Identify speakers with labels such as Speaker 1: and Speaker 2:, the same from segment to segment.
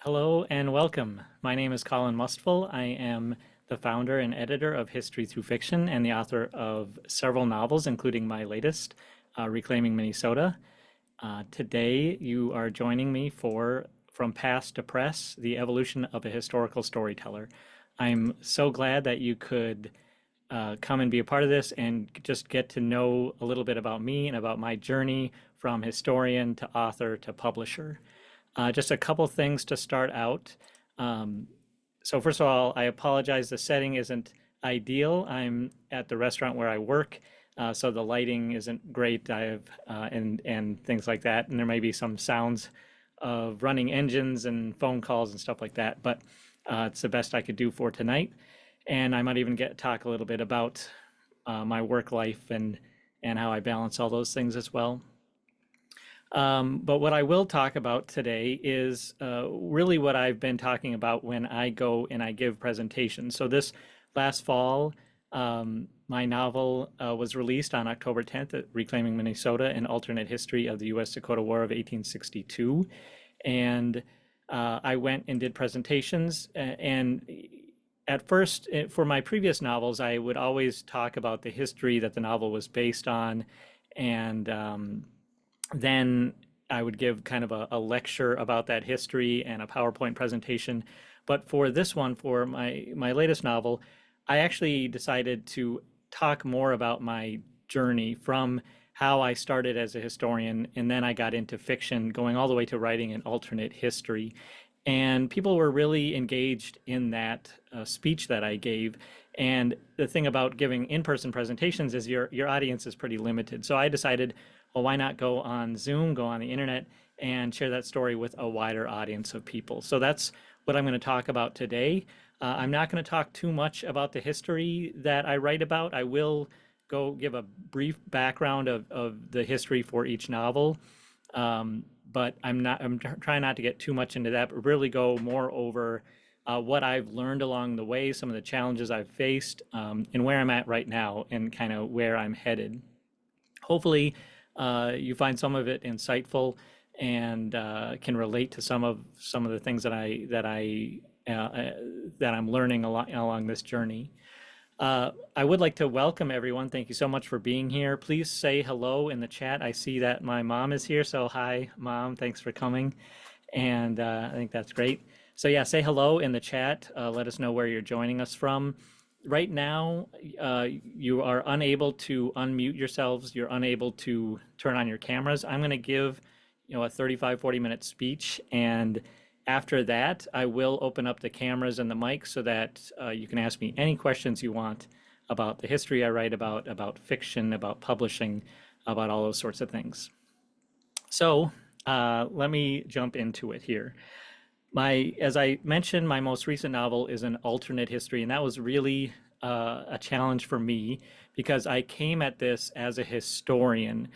Speaker 1: Hello and welcome. My name is Colin Mustful. I am the founder and editor of History Through Fiction and the author of several novels, including my latest, Reclaiming Minnesota. Today, you are joining me for From Past to Press, the evolution of a historical storyteller. I'm so glad that you could come and be a part of this and just get to know a little bit about me and about my journey from historian to author to publisher. Just a couple things to start out. Um, so first of all, I apologize. The setting isn't ideal. I'm at the restaurant where I work, so the lighting isn't great. I have and things like that, and there may be some sounds of running engines and phone calls and stuff like that. But it's the best I could do for tonight. And I might even get talk a little bit about my work life and how I balance all those things as well. But what I will talk about today is really what I've been talking about when I go and I give presentations. So this last fall, my novel was released on October 10th at Reclaiming Minnesota, an alternate history of the U.S.-Dakota War of 1862. And I went and did presentations. And at first, for my previous novels, I would always talk about the history that the novel was based on. And then I would give kind of a lecture about that history and a PowerPoint presentation. But for this one, for my latest novel, I actually decided to talk more about my journey from how I started as a historian, and then I got into fiction, going all the way to writing an alternate history. And people were really engaged in that speech that I gave. And the thing about giving in-person presentations is your audience is pretty limited. So I decided, well, why not go on Zoom, go on the internet, and share that story with a wider audience of people? So that's what I'm going to talk about today. I'm not going to talk too much about the history that I write about. I will go give a brief background of the history for each novel. But I'm trying not to get too much into that, but really go more over what I've learned along the way, some of the challenges I've faced, and where I'm at right now, and kind of where I'm headed. Hopefully, you find some of it insightful and can relate to some of the things that I'm learning along this journey. I would like to welcome everyone. Thank you so much for being here. Please say hello in the chat. I see that my mom is here, so hi, Mom. Thanks for coming. And I think that's great. So yeah, say hello in the chat. Let us know where you're joining us from. Right now, you are unable to unmute yourselves. You're unable to turn on your cameras. I'm going to give, a 35, 40-minute speech, and after that, I will open up the cameras and the mic so that you can ask me any questions you want about the history I write about fiction, about publishing, about all those sorts of things. So let me jump into it here. As I mentioned, my most recent novel is an alternate history, and that was really a challenge for me because I came at this as a historian,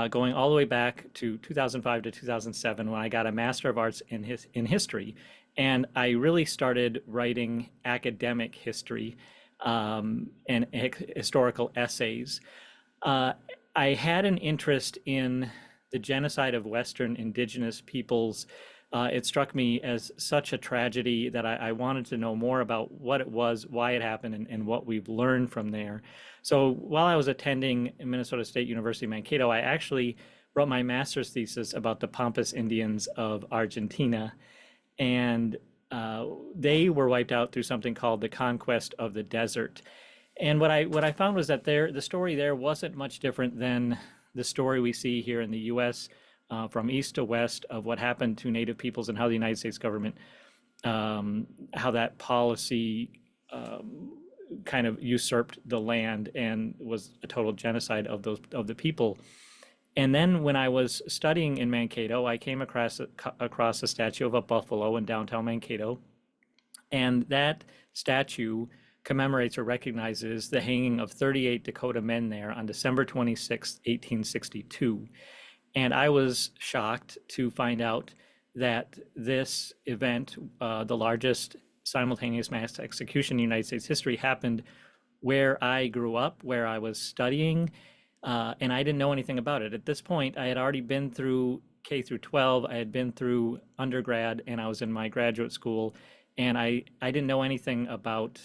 Speaker 1: going all the way back to 2005 to 2007 when I got a Master of Arts in history, and I really started writing academic history and historical essays. I had an interest in the genocide of Western indigenous peoples. It struck me as such a tragedy that I wanted to know more about what it was, why it happened, and what we've learned from there. So while I was attending Minnesota State University Mankato, I actually wrote my master's thesis about the Pampas Indians of Argentina. And they were wiped out through something called the conquest of the desert. And what I found was that the story there wasn't much different than the story we see here in the U.S. From east to west of what happened to Native peoples and how the United States government, how that policy kind of usurped the land and was a total genocide of the people. And then when I was studying in Mankato, I came across a statue of a buffalo in downtown Mankato, and that statue commemorates or recognizes the hanging of 38 Dakota men there on December 26, 1862. And I was shocked to find out that this event, the largest simultaneous mass execution in United States history, happened where I grew up, where I was studying, and I didn't know anything about it. At this point, I had already been through K through 12. I had been through undergrad and I was in my graduate school, and I didn't know anything about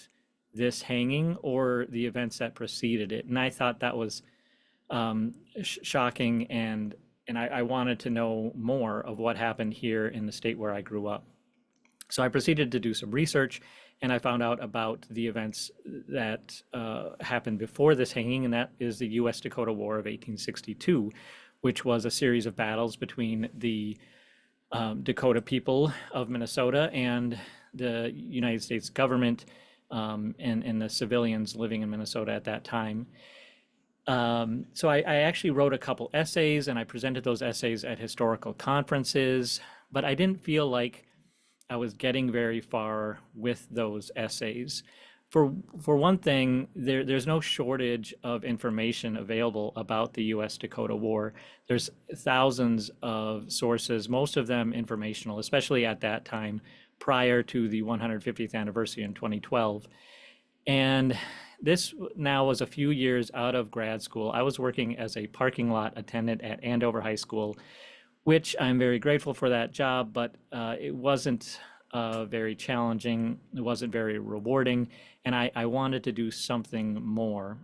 Speaker 1: this hanging or the events that preceded it. And I thought that was shocking, and I wanted to know more of what happened here in the state where I grew up. So I proceeded to do some research, and I found out about the events that happened before this hanging, and that is the U.S. Dakota War of 1862, which was a series of battles between the Dakota people of Minnesota and the United States government, and the civilians living in Minnesota at that time. So I actually wrote a couple essays and I presented those essays at historical conferences, but I didn't feel like I was getting very far with those essays. For one thing, there's no shortage of information available about the U.S. Dakota War. There's thousands of sources, most of them informational, especially at that time prior to the 150th anniversary in 2012. And this now was a few years out of grad school. I was working as a parking lot attendant at Andover High School, which I'm very grateful for that job, but it wasn't very challenging. It wasn't very rewarding, and I wanted to do something more.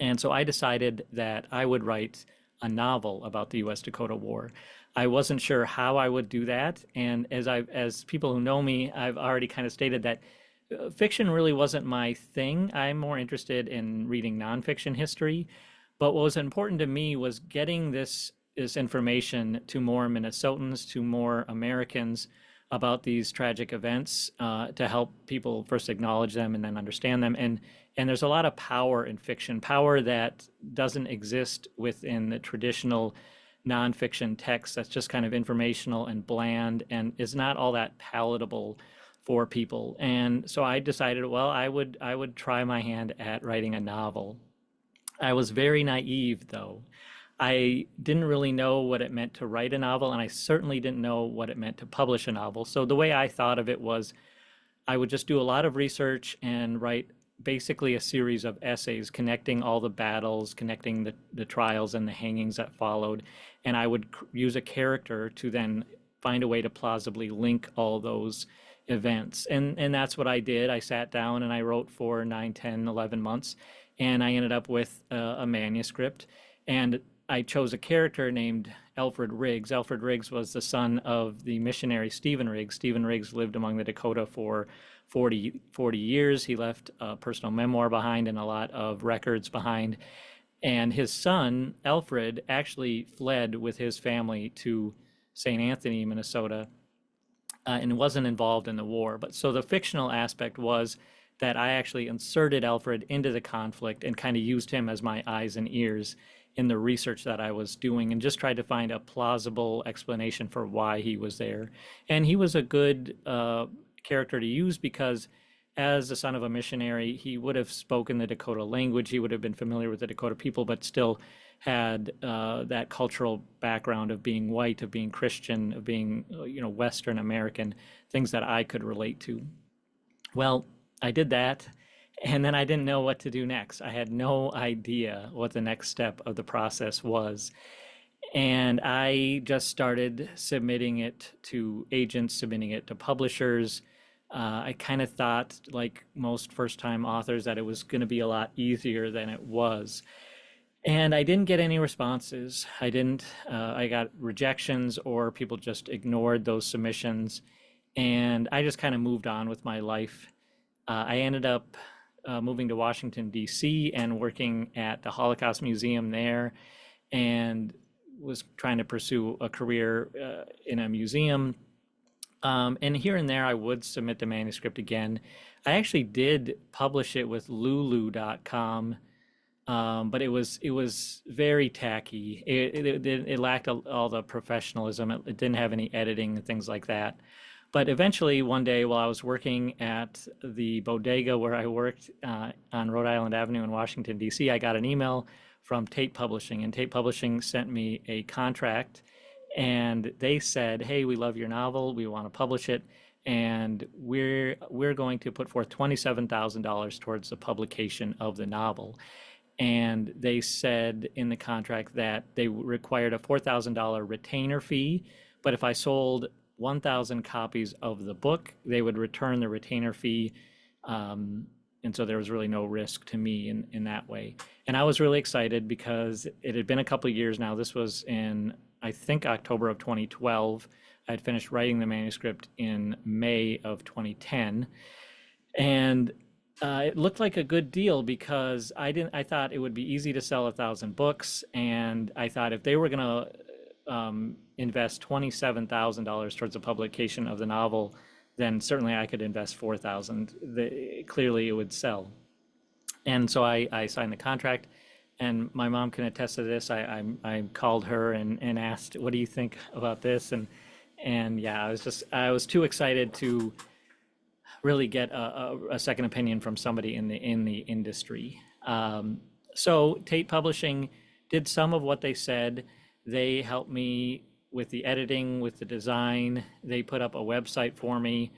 Speaker 1: And so I decided that I would write a novel about the U.S. Dakota War. I wasn't sure how I would do that, and as people who know me, I've already kind of stated that fiction really wasn't my thing. I'm more interested in reading nonfiction history. But what was important to me was getting this information to more Minnesotans, to more Americans about these tragic events, to help people first acknowledge them and then understand them. And there's a lot of power in fiction, power that doesn't exist within the traditional nonfiction text that's just kind of informational and bland and is not all that palatable for people. And so I decided, well, I would try my hand at writing a novel. I was very naive, though. I didn't really know what it meant to write a novel, and I certainly didn't know what it meant to publish a novel. So the way I thought of it was I would just do a lot of research and write basically a series of essays connecting all the battles, connecting the trials and the hangings that followed. And I would use a character to then find a way to plausibly link all those events. And that's what I did. I sat down and I wrote for 9, 10, 11 months, and I ended up with a manuscript. And I chose a character named Alfred Riggs. Alfred Riggs was the son of the missionary Stephen Riggs. Stephen Riggs lived among the Dakota for 40 years. He left a personal memoir behind and a lot of records behind. And his son, Alfred, actually fled with his family to St. Anthony, Minnesota, and wasn't involved in the war. But so the fictional aspect was that I actually inserted Alfred into the conflict and kind of used him as my eyes and ears in the research that I was doing, and just tried to find a plausible explanation for why he was there. And he was a good character to use because as the son of a missionary, he would have spoken the Dakota language. He would have been familiar with the Dakota people, but still had that cultural background of being white, of being Christian, of being, Western American, things that I could relate to. Well, I did that, and then I didn't know what to do next. I had no idea what the next step of the process was. And I just started submitting it to agents, submitting it to publishers. I kind of thought, like most first-time authors, that it was going to be a lot easier than it was. And I didn't get any responses. I got rejections, or people just ignored those submissions. And I just kind of moved on with my life. I ended up moving to Washington, D.C., and working at the Holocaust Museum there, and was trying to pursue a career in a museum. And here and there, I would submit the manuscript again. I actually did publish it with Lulu.com, but it was very tacky. It lacked all the professionalism. It didn't have any editing and things like that. But eventually, one day, while I was working at the bodega where I worked on Rhode Island Avenue in Washington, D.C., I got an email from Tate Publishing, and Tate Publishing sent me a contract, and they said, "Hey, we love your novel. We want to publish it, and we're going to put forth $27,000 towards the publication of the novel." and they said in the contract that they required a $4,000 retainer fee, but if I sold 1,000 copies of the book, they would return the retainer fee. Um, and so there was really no risk to me in that way. And I was really excited because it had been a couple of years now. This was in, I think, October of 2012. I had finished writing the manuscript in May of 2010. And it looked like a good deal because I thought it would be easy to sell 1,000 books, and I thought if they were going to invest $27,000 towards the publication of the novel, then certainly I could invest 4,000. Clearly, it would sell. And so I signed the contract, and my mom can attest to this. I called her and asked, "What do you think about this?" And yeah, I was too excited to really get a second opinion from somebody in the industry. So Tate Publishing did some of what they said. They helped me with the editing, with the design. They put up a website for me,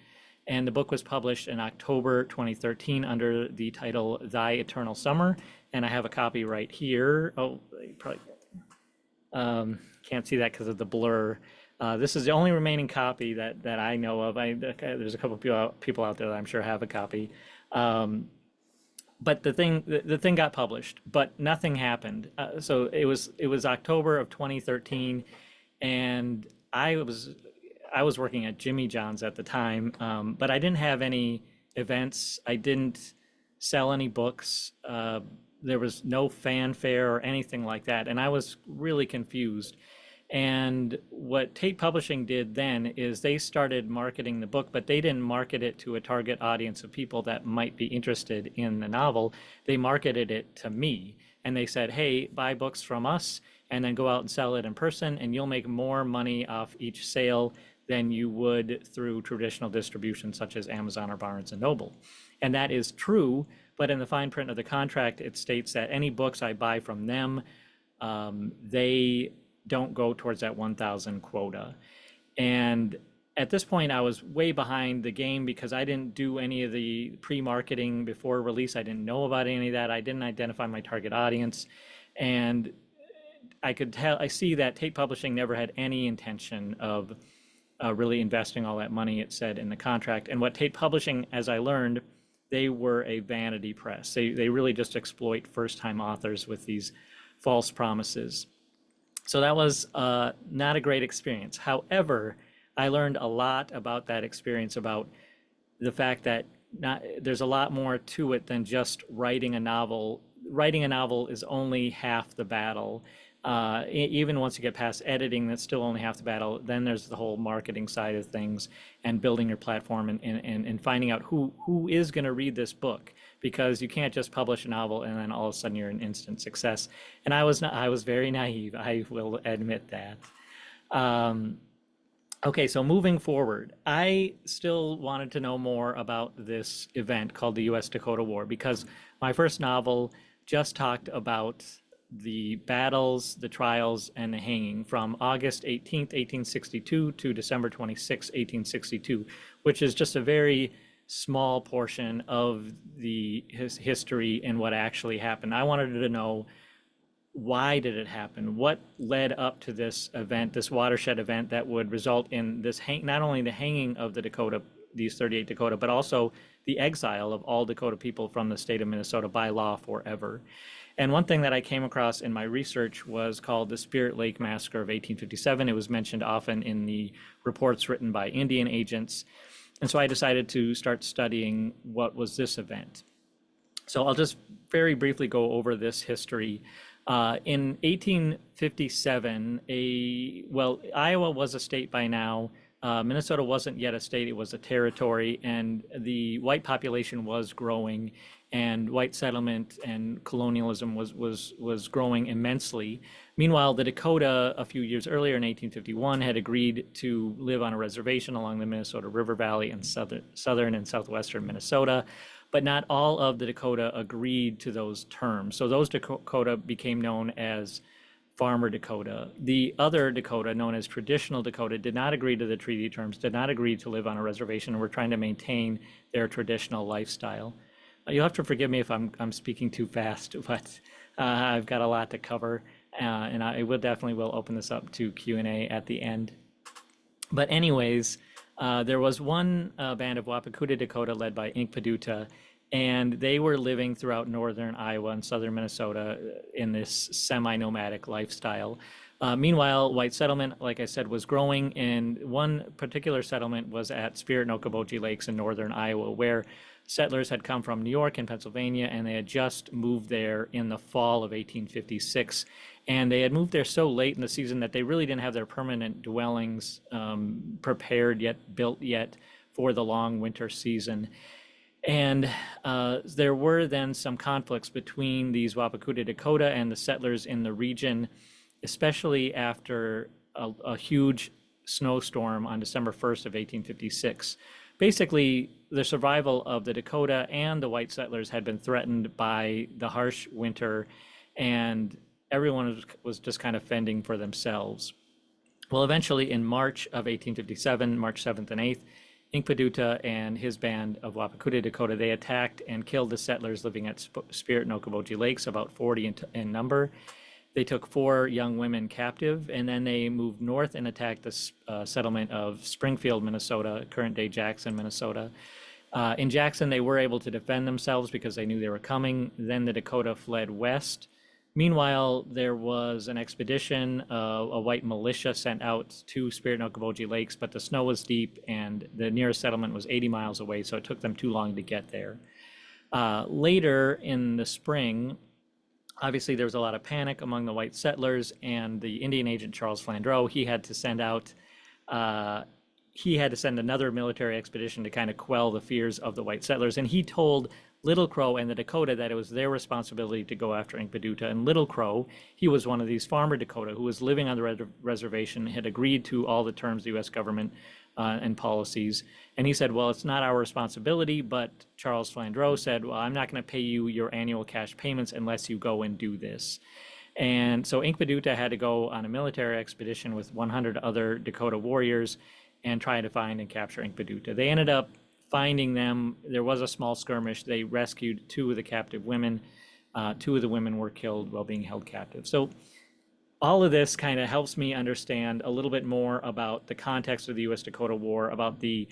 Speaker 1: and the book was published in October 2013 under the title Thy Eternal Summer. And I have a copy right here. Oh, you probably can't see that because of the blur. This is the only remaining copy that I know of. There's a couple of people out there that I'm sure have a copy. But the thing got published, but nothing happened. So it was October of 2013, and I was working at Jimmy John's at the time, but I didn't have any events. I didn't sell any books. There was no fanfare or anything like that, and I was really confused. And what Tate Publishing did then is they started marketing the book, but they didn't market it to a target audience of people that might be interested in the novel. They marketed it to me, and they said, "Hey, buy books from us and then go out and sell it in person, and you'll make more money off each sale than you would through traditional distribution such as Amazon or Barnes and Noble." And that is true, but in the fine print of the contract, it states that any books I buy from them, they don't go towards that 1,000 quota. And at this point, I was way behind the game because I didn't do any of the pre-marketing before release. I didn't know about any of that. I didn't identify my target audience. And I see that Tate Publishing never had any intention of really investing all that money, it said in the contract. And what Tate Publishing, as I learned, they were a vanity press. They really just exploit first-time authors with these false promises. So that was not a great experience. However, I learned a lot about that experience, about the fact that there's a lot more to it than just writing a novel. Writing a novel is only half the battle. Even once you get past editing, that's still only half the battle. Then there's the whole marketing side of things and building your platform and finding out who is going to read this book, because you can't just publish a novel and then all of a sudden you're an instant success. And I was very naive. I will admit that. Okay, so moving forward, I still wanted to know more about this event called the U.S. Dakota War, because my first novel just talked about the battles, the trials, and the hanging from August 18th, 1862 to December 26th, 1862, which is just a very small portion of the history and what actually happened. I wanted to know, why did it happen? What led up to this event, this watershed event that would result in this not only the hanging of the Dakota, these 38 Dakota, but also the exile of all Dakota people from the state of Minnesota by law forever. And one thing that I came across in my research was called the Spirit Lake Massacre of 1857. It was mentioned often in the reports written by Indian agents. And so I decided to start studying what was this event. So I'll just very briefly go over this history. In 1857, Iowa was a state by now. Minnesota wasn't yet a state, it was a territory, and the white population was growing, and white settlement and colonialism was growing immensely. Meanwhile, the Dakota, a few years earlier in 1851, had agreed to live on a reservation along the Minnesota River Valley in southern and southwestern Minnesota, but not all of the Dakota agreed to those terms. So those Dakota became known as Farmer Dakota. The other Dakota, known as Traditional Dakota, did not agree to the treaty terms, did not agree to live on a reservation, and were trying to maintain their traditional lifestyle. You'll have to forgive me if I'm speaking too fast, but I've got a lot to cover, and I will definitely will open this up to Q&A at the end. But anyways, there was one band of Wapakuta Dakota led by Inkpaduta, and they were living throughout northern Iowa and southern Minnesota in this semi-nomadic lifestyle. Meanwhile, white settlement, like I said, was growing, and one particular settlement was at Spirit and Okoboji Lakes in northern Iowa, where settlers had come from New York and Pennsylvania, and they had just moved there in the fall of 1856. And they had moved there so late in the season that they really didn't have their permanent dwellings prepared yet, built yet for the long winter season. And there were then some conflicts between these Wapakuta Dakota and the settlers in the region, especially after a huge snowstorm on December 1st of 1856. Basically, the survival of the Dakota and the white settlers had been threatened by the harsh winter, and everyone was just kind of fending for themselves. Well, eventually in March of 1857, March 7th and 8th, Inkpaduta and his band of Wapakuta Dakota, they attacked and killed the settlers living at Spirit and Okoboji Lakes, about 40 in number. They took 4 young women captive, and then they moved north and attacked the settlement of Springfield, Minnesota, current-day Jackson, Minnesota. In Jackson, they were able to defend themselves because they knew they were coming. Then the Dakota fled west. Meanwhile, there was an expedition, a white militia sent out to Spirit and Okoboji Lakes, but the snow was deep and the nearest settlement was 80 miles away, so it took them too long to get there. Later in the spring, obviously there was a lot of panic among the white settlers, and the Indian agent Charles Flandreau, he had to send another military expedition to kind of quell the fears of the white settlers. And he told Little Crow and the Dakota that it was their responsibility to go after Inkpaduta. And Little Crow, he was one of these farmer Dakota who was living on the reservation, had agreed to all the terms of the U.S. government and policies. And he said, well, it's not our responsibility, but Charles Flandreau said, well, I'm not going to pay you your annual cash payments unless you go and do this. And so Inkpaduta had to go on a military expedition with 100 other Dakota warriors and try to find and capture Inkpaduta. They ended up finding them. There was a small skirmish. They rescued 2 of the captive women. 2 of the women were killed while being held captive. So all of this kind of helps me understand a little bit more about the context of the U.S. Dakota War, about the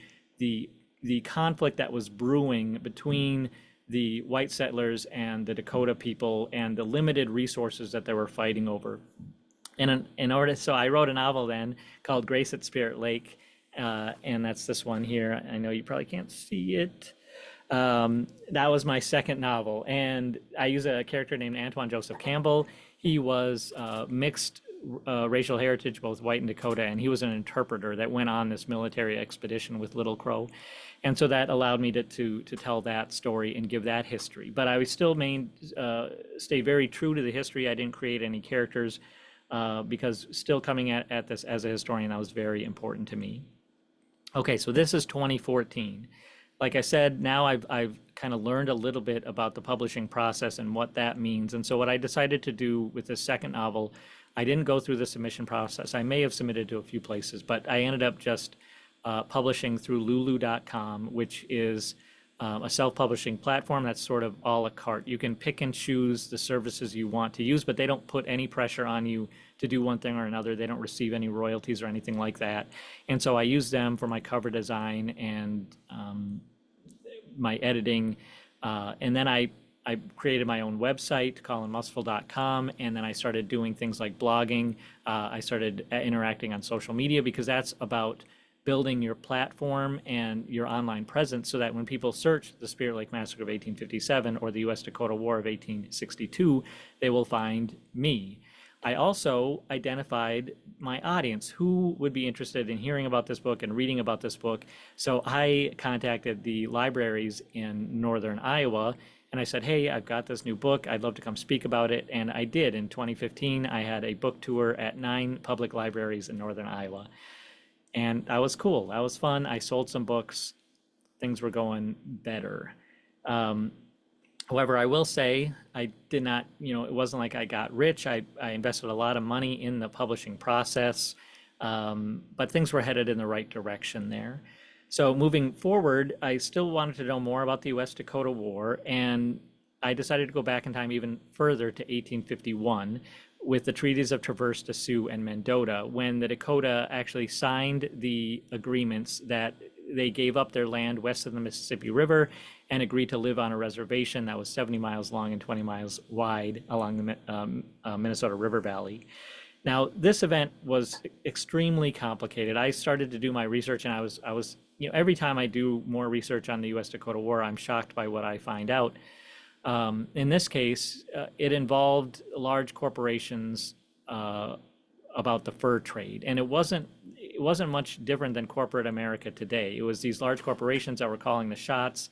Speaker 1: conflict that was brewing between the white settlers and the Dakota people and the limited resources that they were fighting over. And so I wrote a novel then called Grace at Spirit Lake, and that's this one here. I know you probably can't see it. That was my second novel, and I use a character named Antoine Joseph Campbell. He was mixed racial heritage, both white and Dakota, and he was an interpreter that went on this military expedition with Little Crow. And so that allowed me to tell that story and give that history. But I still stay very true to the history. I didn't create any characters because still coming at this as a historian, that was very important to me. Okay, so this is 2014. Like I said, now I've kind of learned a little bit about the publishing process and what that means. And so what I decided to do with this second novel, I didn't go through the submission process. I may have submitted to a few places, but I ended up just publishing through lulu.com, which is a self-publishing platform that's sort of a la carte. You can pick and choose the services you want to use, but they don't put any pressure on you to do one thing or another. They don't receive any royalties or anything like that. And so I use them for my cover design and my editing. And then I created my own website, colinmustful.com, and then I started doing things like blogging. I started interacting on social media because that's about building your platform and your online presence so that when people search the Spirit Lake Massacre of 1857 or the U.S. Dakota War of 1862, they will find me. I also identified my audience, who would be interested in hearing about this book and reading about this book. So I contacted the libraries in northern Iowa and I said, hey, I've got this new book. I'd love to come speak about it. And I did. In 2015, I had a book tour at 9 public libraries in northern Iowa. And that was cool. That was fun. I sold some books. Things were going better. However, I will say I did not, it wasn't like I got rich. I invested a lot of money in the publishing process, but things were headed in the right direction there. So moving forward, I still wanted to know more about the U.S. Dakota War, and I decided to go back in time even further to 1851 with the treaties of Traverse des Sioux and Mendota, when the Dakota actually signed the agreements that they gave up their land west of the Mississippi River and agreed to live on a reservation that was 70 miles long and 20 miles wide along the Minnesota River Valley. Now, this event was extremely complicated. I started to do my research, and every time I do more research on the U.S. Dakota War, I'm shocked by what I find out. In this case, it involved large corporations about the fur trade, and it wasn't much different than corporate America today. It was these large corporations that were calling the shots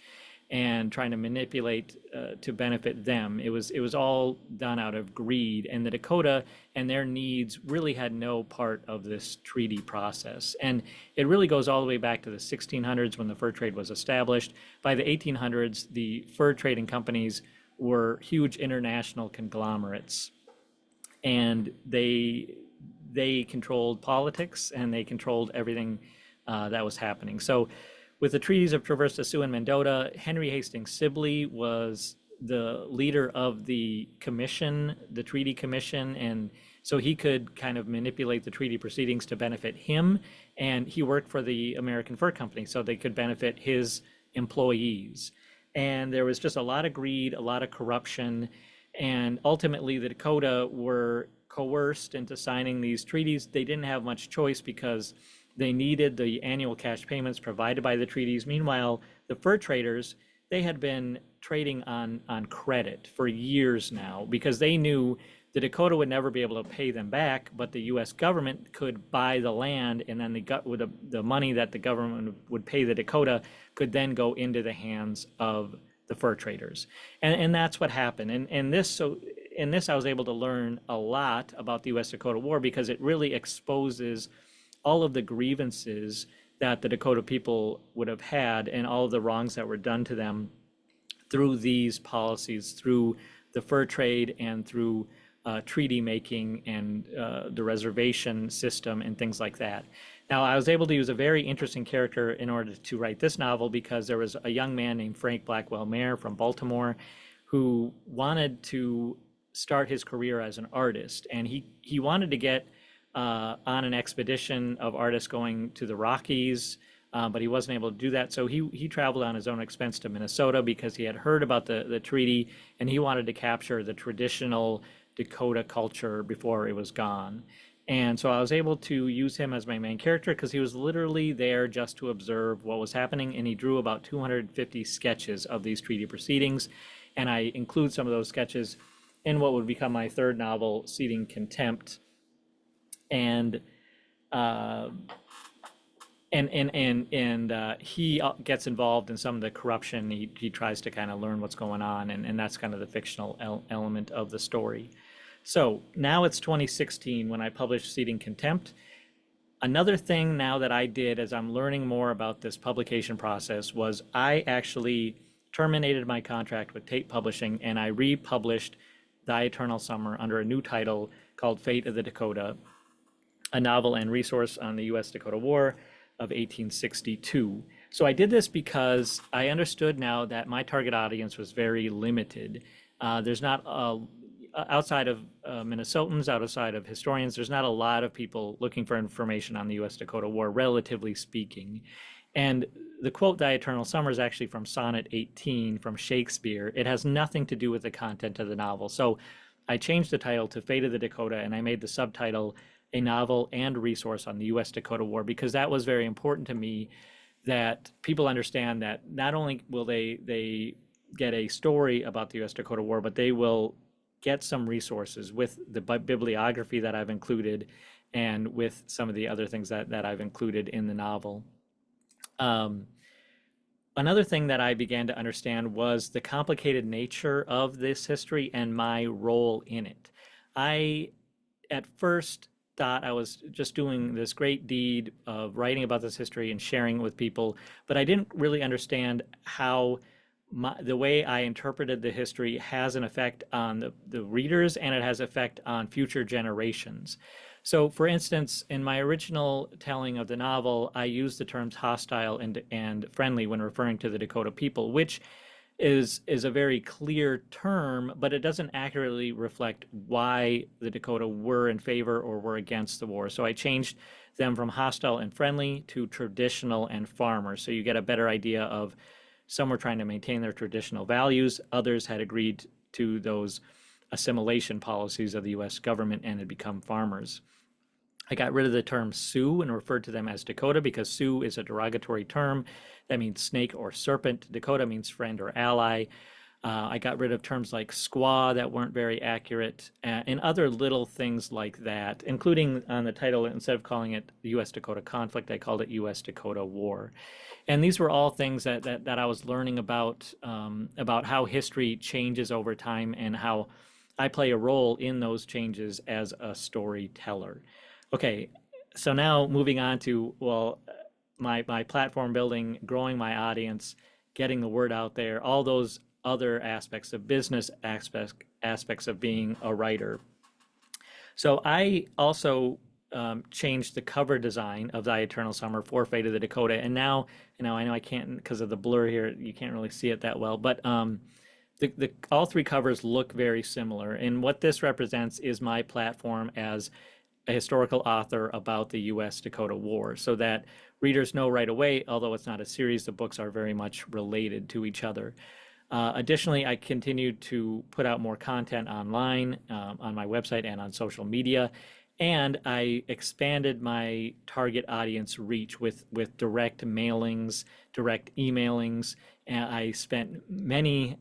Speaker 1: and trying to manipulate to benefit them. It was all done out of greed, and the Dakota and their needs really had no part of this treaty process. And it really goes all the way back to the 1600s when the fur trade was established. By the 1800s, the fur trading companies were huge international conglomerates, and they controlled politics and they controlled everything that was happening. So with the treaties of Traverse des Sioux and Mendota, Henry Hastings Sibley was the leader of the commission, the treaty commission, and so he could kind of manipulate the treaty proceedings to benefit him, and he worked for the American Fur Company so they could benefit his employees. And there was just a lot of greed, a lot of corruption, and ultimately the Dakota were coerced into signing these treaties. They didn't have much choice because they needed the annual cash payments provided by the treaties. Meanwhile, the fur traders, they had been trading on credit for years now because they knew the Dakota would never be able to pay them back, but the U.S. government could buy the land, and then the money that the government would pay the Dakota could then go into the hands of the fur traders. And that's what happened. And in this, I was able to learn a lot about the U.S. Dakota War because it really exposes all of the grievances that the Dakota people would have had and all of the wrongs that were done to them through these policies, through the fur trade and through treaty making and the reservation system and things like that. Now, I was able to use a very interesting character in order to write this novel because there was a young man named Frank Blackwell Mayer from Baltimore who wanted to start his career as an artist, and he wanted to get on an expedition of artists going to the Rockies, but he wasn't able to do that. So he traveled on his own expense to Minnesota because he had heard about the treaty, and he wanted to capture the traditional Dakota culture before it was gone. And so I was able to use him as my main character because he was literally there just to observe what was happening, and he drew about 250 sketches of these treaty proceedings. And I include some of those sketches in what would become my third novel, Seating Contempt. And he gets involved in some of the corruption. He tries to kind of learn what's going on, and that's kind of the fictional element of the story. So now it's 2016 when I published Seating Contempt. Another thing now that I did as I'm learning more about this publication process was I actually terminated my contract with Tate Publishing, and I republished Thy Eternal Summer under a new title called Fate of the Dakota, a novel and resource on the U.S. Dakota War of 1862. So I did this because I understood now that my target audience was very limited. There's not, outside of Minnesotans, outside of historians, there's not a lot of people looking for information on the U.S. Dakota War, relatively speaking. And the quote, Thy Eternal Summer, is actually from Sonnet 18 from Shakespeare. It has nothing to do with the content of the novel. So I changed the title to Fate of the Dakota, and I made the subtitle a novel and resource on the U.S. Dakota War, because that was very important to me, that people understand that not only will they get a story about the U.S. Dakota War, but they will get some resources with the bibliography that I've included and with some of the other things that I've included in the novel. Another thing that I began to understand was the complicated nature of this history and my role in it. I, at first, thought I was just doing this great deed of writing about this history and sharing it with people, but I didn't really understand how the way I interpreted the history has an effect on the readers, and it has effect on future generations. So, for instance, in my original telling of the novel, I used the terms hostile and friendly when referring to the Dakota people, which is a very clear term, but it doesn't accurately reflect why the Dakota were in favor or were against the war. So I changed them from hostile and friendly to traditional and farmer. So you get a better idea of some were trying to maintain their traditional values, others had agreed to those assimilation policies of the US government and had become farmers. I got rid of the term Sioux and referred to them as Dakota because Sioux is a derogatory term that means snake or serpent. Dakota means friend or ally. I got rid of terms like squaw that weren't very accurate, and other little things like that, including on the title, instead of calling it the US Dakota conflict, I called it US Dakota War. And these were all things that I was learning about how history changes over time and how I play a role in those changes as a storyteller. Okay, so now moving on to, well, my platform building, growing my audience, getting the word out there, all those other aspects of business aspects of being a writer. So I also changed the cover design of Thy Eternal Summer for Fate of the Dakota, and now, I know I can't, because of the blur here, you can't really see it that well, but the all three covers look very similar, and what this represents is my platform as a historical author about the US Dakota War, so that readers know right away, although it's not a series, the books are very much related to each other. Additionally, I continued to put out more content online, on my website and on social media, and I expanded my target audience reach with direct mailings, direct emailings, and I spent many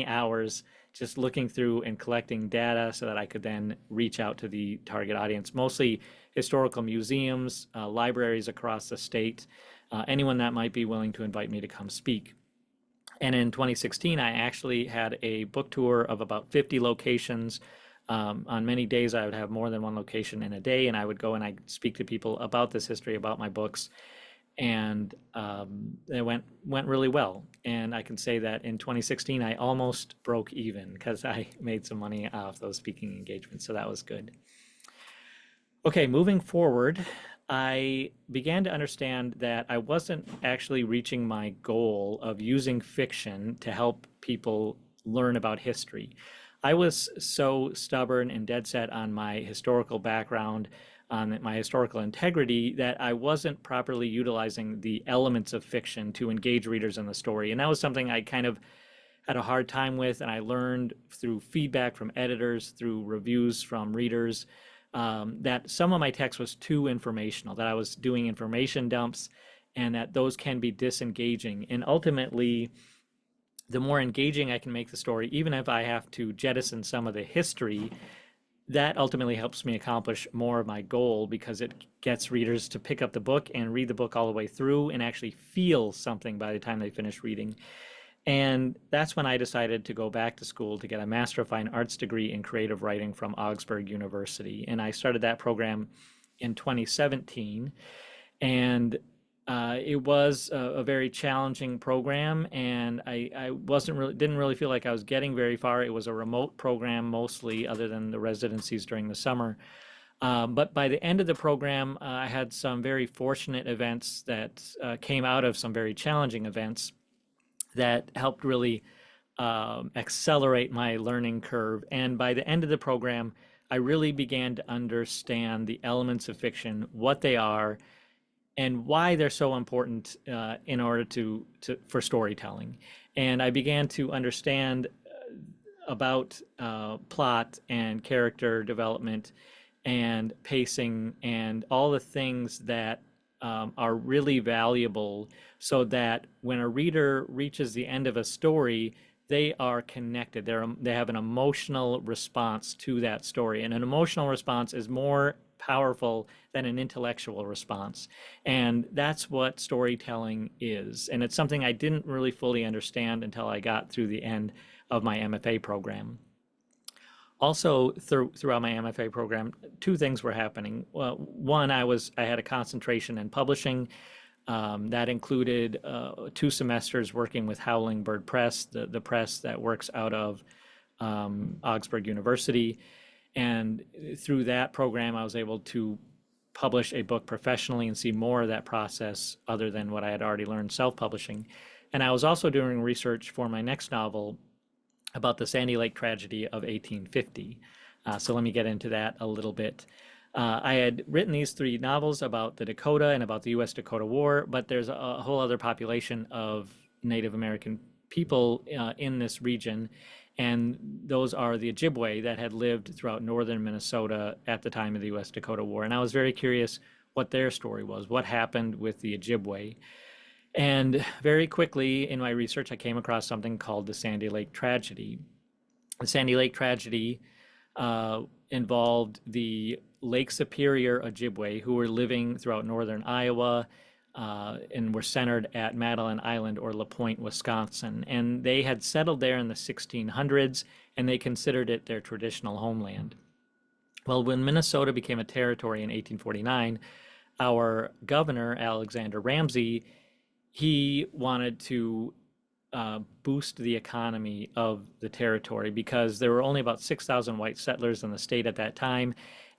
Speaker 1: hours just looking through and collecting data so that I could then reach out to the target audience, mostly historical museums, libraries across the state, anyone that might be willing to invite me to come speak. And in 2016, I actually had a book tour of about 50 locations. On many days, I would have more than one location in a day, and I would go and I'd speak to people about this history, about my books, and it went really well. And I can say that in 2016, I almost broke even because I made some money off those speaking engagements, so that was good. Okay, moving forward, I began to understand that I wasn't actually reaching my goal of using fiction to help people learn about history. I was so stubborn and dead set on my historical background, on my historical integrity, that I wasn't properly utilizing the elements of fiction to engage readers in the story. And that was something I kind of had a hard time with, and I learned through feedback from editors, through reviews from readers, that some of my text was too informational, that I was doing information dumps, and that those can be disengaging. And ultimately, the more engaging I can make the story, even if I have to jettison some of the history, that ultimately helps me accomplish more of my goal because it gets readers to pick up the book and read the book all the way through and actually feel something by the time they finish reading. And that's when I decided to go back to school to get a Master of Fine Arts degree in creative writing from Augsburg University. And I started that program in 2017. And it was a very challenging program, and I didn't really feel like I was getting very far. It was a remote program mostly, other than the residencies during the summer. But by the end of the program, I had some very fortunate events that came out of some very challenging events that helped really accelerate my learning curve. And by the end of the program, I really began to understand the elements of fiction, what they are, and why they're so important in order for storytelling. And I began to understand about plot and character development and pacing and all the things that are really valuable, so that when a reader reaches the end of a story, they are connected. They have an emotional response to that story. And an emotional response is more powerful than an intellectual response. And that's what storytelling is. And it's something I didn't really fully understand until I got through the end of my MFA program. Also, throughout my MFA program, two things were happening. Well, one, I had a concentration in publishing. That included 2 semesters working with Howling Bird Press, the press that works out of Augsburg University. And through that program, I was able to publish a book professionally and see more of that process other than what I had already learned self-publishing. And I was also doing research for my next novel about the Sandy Lake tragedy of 1850. So let me get into that a little bit. I had written these three novels about the Dakota and about the U.S. Dakota War, but there's a whole other population of Native American people in this region, and those are the Ojibwe that had lived throughout northern Minnesota at the time of the U.S. Dakota War. And I was very curious what their story was, what happened with the Ojibwe. And very quickly in my research, I came across something called the Sandy Lake tragedy. The Sandy Lake tragedy involved the Lake Superior Ojibwe who were living throughout northern Iowa and were centered at Madeline Island or La Pointe, Wisconsin. And they had settled there in the 1600s, and they considered it their traditional homeland. Well, when Minnesota became a territory in 1849, our governor, Alexander Ramsey, he wanted to boost the economy of the territory because there were only about 6,000 white settlers in the state at that time.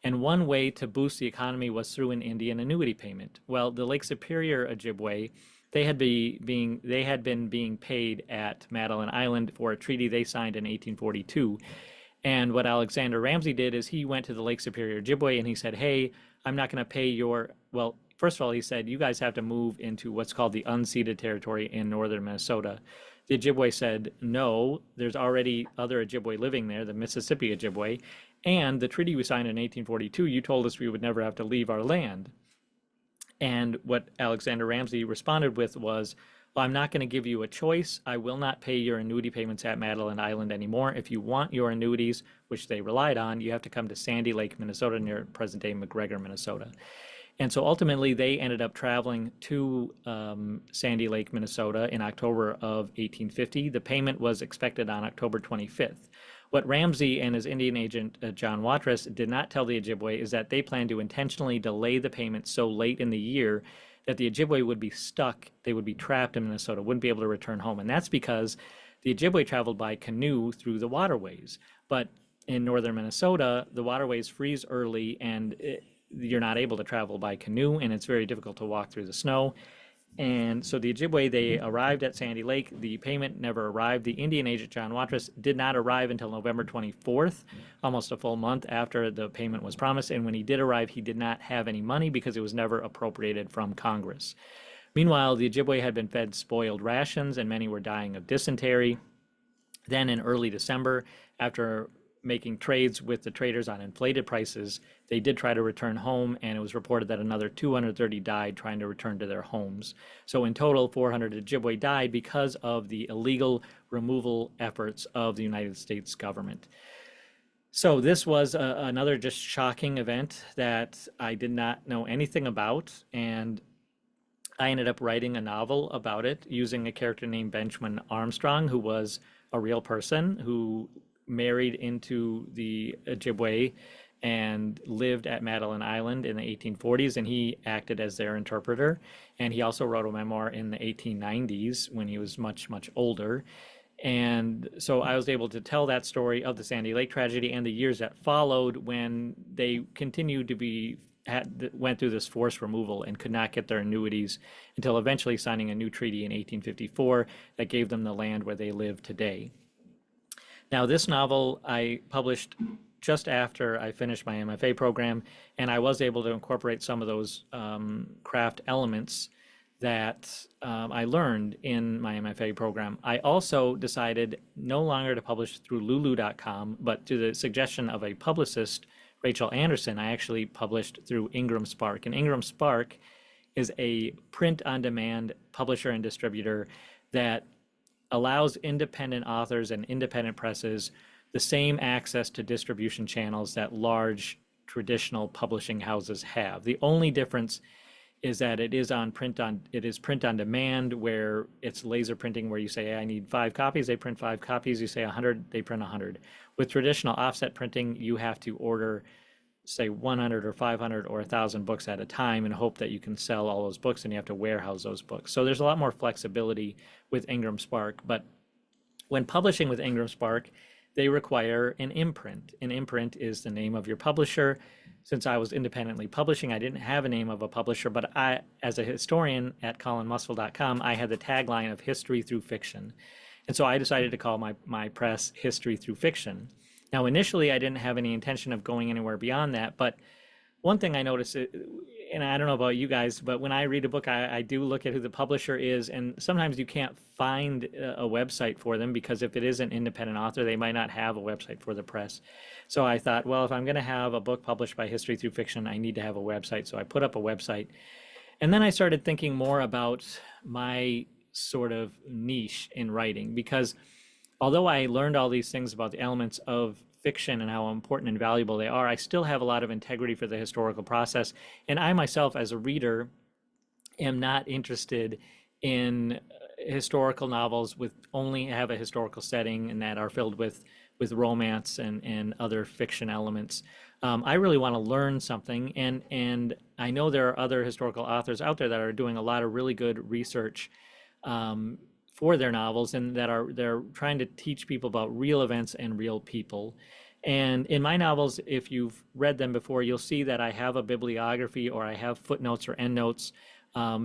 Speaker 1: And one way to boost the economy was through an Indian annuity payment. Well, the Lake Superior Ojibwe, they had been being paid at Madeline Island for a treaty they signed in 1842. And what Alexander Ramsey did is he went to the Lake Superior Ojibwe and he said, hey, I'm not going to pay your, well, first of all, he said, you guys have to move into what's called the unceded territory in northern Minnesota. The Ojibwe said, no, there's already other Ojibwe living there, the Mississippi Ojibwe, and the treaty we signed in 1842, you told us we would never have to leave our land. And what Alexander Ramsey responded with was, well, I'm not going to give you a choice. I will not pay your annuity payments at Madeline Island anymore. If you want your annuities, which they relied on, you have to come to Sandy Lake, Minnesota, near present-day McGregor, Minnesota. And so ultimately, they ended up traveling to Sandy Lake, Minnesota in October of 1850. The payment was expected on October 25th. What Ramsey and his Indian agent, John Watrous, did not tell the Ojibwe is that they planned to intentionally delay the payment so late in the year that the Ojibwe would be stuck, they would be trapped in Minnesota, wouldn't be able to return home. And that's because the Ojibwe traveled by canoe through the waterways. But in northern Minnesota, the waterways freeze early and you're not able to travel by canoe, and it's very difficult to walk through the snow. And so the Ojibwe, they arrived at Sandy Lake. The payment never arrived. The Indian agent, John Watrous, did not arrive until November 24th, almost a full month after the payment was promised. And when he did arrive, he did not have any money because it was never appropriated from Congress. Meanwhile, the Ojibwe had been fed spoiled rations, and many were dying of dysentery. Then in early December, after making trades with the traders on inflated prices, they did try to return home, and it was reported that another 230 died trying to return to their homes. So in total, 400 Ojibwe died because of the illegal removal efforts of the United States government. So this was another just shocking event that I did not know anything about, and I ended up writing a novel about it using a character named Benjamin Armstrong, who was a real person who married into the Ojibwe and lived at Madeline Island in the 1840s, and he acted as their interpreter. And he also wrote a memoir in the 1890s when he was much, much older. And so I was able to tell that story of the Sandy Lake tragedy and the years that followed when they continued to went through this forced removal and could not get their annuities until eventually signing a new treaty in 1854 that gave them the land where they live today. Now, this novel I published just after I finished my MFA program, and I was able to incorporate some of those craft elements that I learned in my MFA program. I also decided no longer to publish through Lulu.com, but to the suggestion of a publicist, Rachel Anderson, I actually published through Ingram Spark. And Ingram Spark is a print-on-demand publisher and distributor that allows independent authors and independent presses the same access to distribution channels that large traditional publishing houses have. The only difference is that it is print on demand, where it's laser printing, where you say, hey, I need 5 copies, they print 5 copies. You say 100, they print 100. With traditional offset printing, you have to order, say, 100 or 500 or 1,000 books at a time and hope that you can sell all those books, and you have to warehouse those books. So there's a lot more flexibility with Ingram Spark. But when publishing with Ingram Spark, they require an imprint. An imprint is the name of your publisher. since I was independently publishing, I didn't have a name of a publisher, but I, as a historian at colinmustful.com, I had the tagline of history through fiction. And so I decided to call my press History Through Fiction. Now, initially, I didn't have any intention of going anywhere beyond that, but one thing I notice, and I don't know about you guys, but when I read a book, I do look at who the publisher is, and sometimes you can't find a website for them because if it is an independent author, they might not have a website for the press. So I thought, well, if I'm going to have a book published by History Through Fiction, I need to have a website. So I put up a website. And then I started thinking more about my sort of niche in writing because although I learned all these things about the elements of fiction and how important and valuable they are, I still have a lot of integrity for the historical process. And I myself, as a reader, am not interested in historical novels with only have a historical setting and that are filled with romance and other fiction elements. I really want to learn something, and I know there are other historical authors out there that are doing a lot of really good research for their novels and that they're trying to teach people about real events and real people. And in my novels, if you've read them before, you'll see that I have a bibliography or I have footnotes or endnotes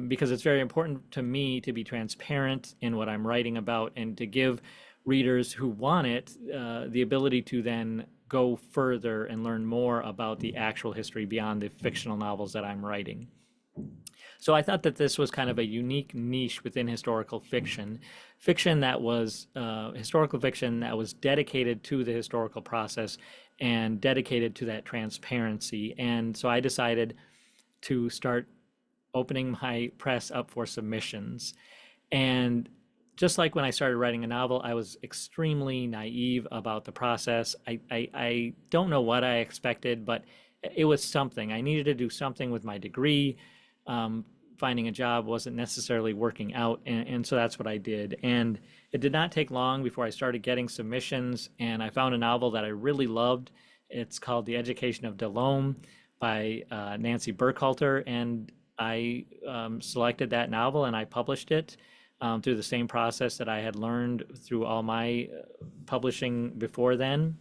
Speaker 1: because it's very important to me to be transparent in what I'm writing about and to give readers who want it the ability to then go further and learn more about the actual history beyond the fictional novels that I'm writing. So I thought that this was kind of a unique niche within historical fiction, historical fiction that was dedicated to the historical process and dedicated to that transparency. And so I decided to start opening my press up for submissions. And just like when I started writing a novel, I was extremely naive about the process. I don't know what I expected, but it was something. I needed to do something with my degree. Finding a job wasn't necessarily working out, and so that's what I did. And it did not take long before I started getting submissions, and I found a novel that I really loved. It's called The Education of Delome by Nancy Burkhalter, and I selected that novel and I published it through the same process that I had learned through all my publishing before then.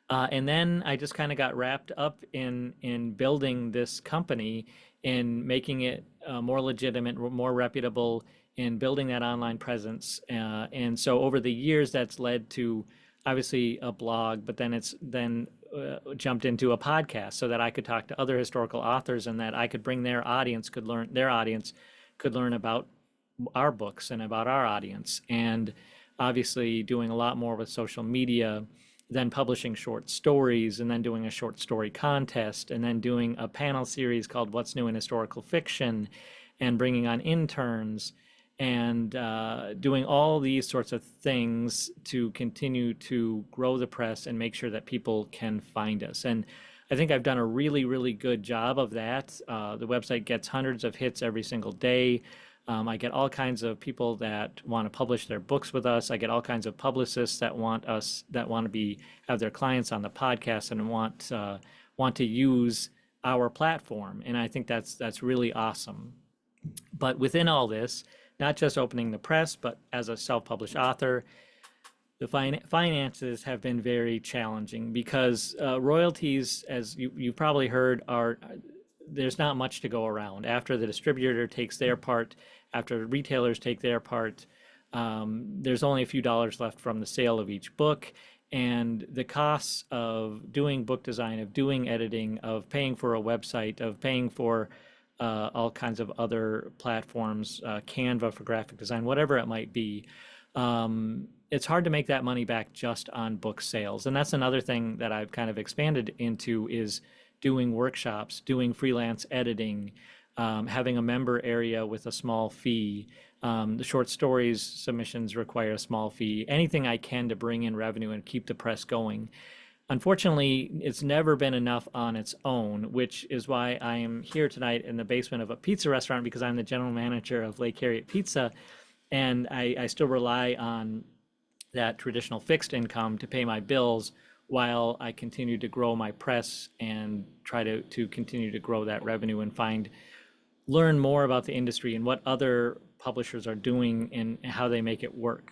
Speaker 1: And then I just kind of got wrapped up in building this company, in making it more legitimate, more reputable, in building that online presence. And so over the years, that's led to obviously a blog, but then it's then jumped into a podcast so that I could talk to other historical authors and that I could bring their audience could learn about our books and about our audience. And obviously doing a lot more with social media, then publishing short stories, and then doing a short story contest, and then doing a panel series called What's New in Historical Fiction, and bringing on interns, and doing all these sorts of things to continue to grow the press and make sure that people can find us. And I think I've done a really, really good job of that. The website gets hundreds of hits every single day. I get all kinds of people that want to publish their books with us. I get all kinds of publicists that want to have their clients on the podcast and want to use our platform. And I think that's really awesome. But within all this, not just opening the press, but as a self-published author, the finances have been very challenging because royalties, as you've probably heard, there's not much to go around. After the distributor takes their part, after retailers take their part, there's only a few dollars left from the sale of each book. And the costs of doing book design, of doing editing, of paying for a website, of paying for all kinds of other platforms, Canva for graphic design, whatever it might be, it's hard to make that money back just on book sales. And that's another thing that I've kind of expanded into is doing workshops, doing freelance editing, having a member area with a small fee. The short stories submissions require a small fee. Anything I can to bring in revenue and keep the press going. Unfortunately, it's never been enough on its own, which is why I am here tonight in the basement of a pizza restaurant because I'm the general manager of Lake Harriet Pizza, and I still rely on that traditional fixed income to pay my bills while I continue to grow my press and try to continue to grow that revenue and learn more about the industry and what other publishers are doing and how they make it work.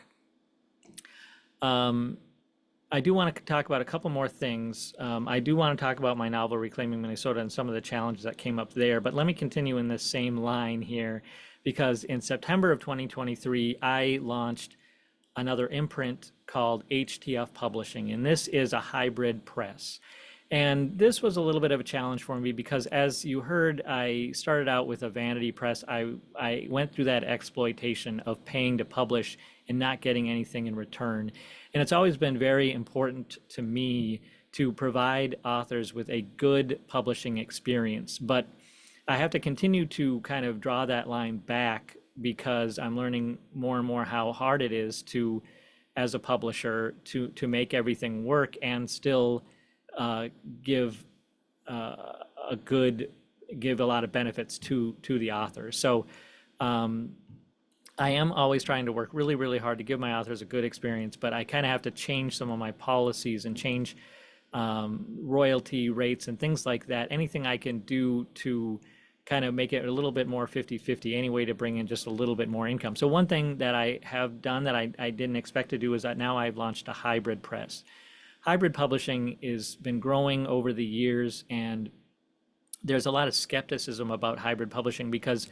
Speaker 1: I do want to talk about a couple more things. I do want to talk about my novel, Reclaiming Minnesota, and some of the challenges that came up there. But let me continue in this same line here, because in September of 2023, I launched another imprint called HTF Publishing, and this is a hybrid press. And this was a little bit of a challenge for me because, as you heard, I started out with a vanity press. I went through that exploitation of paying to publish and not getting anything in return. And it's always been very important to me to provide authors with a good publishing experience. But I have to continue to kind of draw that line back because I'm learning more and more how hard it is to, as a publisher, to make everything work and still uh, give a good give a lot of benefits to the author. So um, I am always trying to work really, really hard to give my authors a good experience, but I kind of have to change some of my policies and change royalty rates and things like that. Anything I can do to kind of make it a little bit more 50-50 anyway to bring in just a little bit more income. So one thing that I have done that I didn't expect to do is that now I've launched a hybrid press. Hybrid publishing has been growing over the years, and there's a lot of skepticism about hybrid publishing because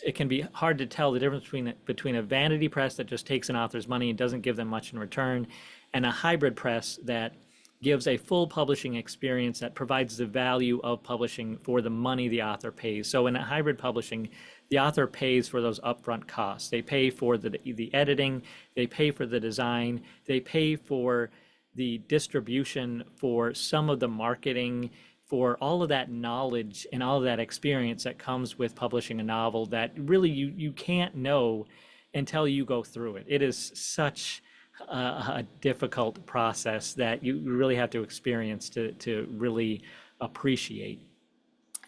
Speaker 1: it can be hard to tell the difference between a vanity press that just takes an author's money and doesn't give them much in return, and a hybrid press that gives a full publishing experience that provides the value of publishing for the money the author pays. So in a hybrid publishing, the author pays for those upfront costs. They pay for the editing, they pay for the design, they pay for the distribution, for some of the marketing, for all of that knowledge and all of that experience that comes with publishing a novel that really you can't know until you go through it. It is such a difficult process that you really have to experience to really appreciate.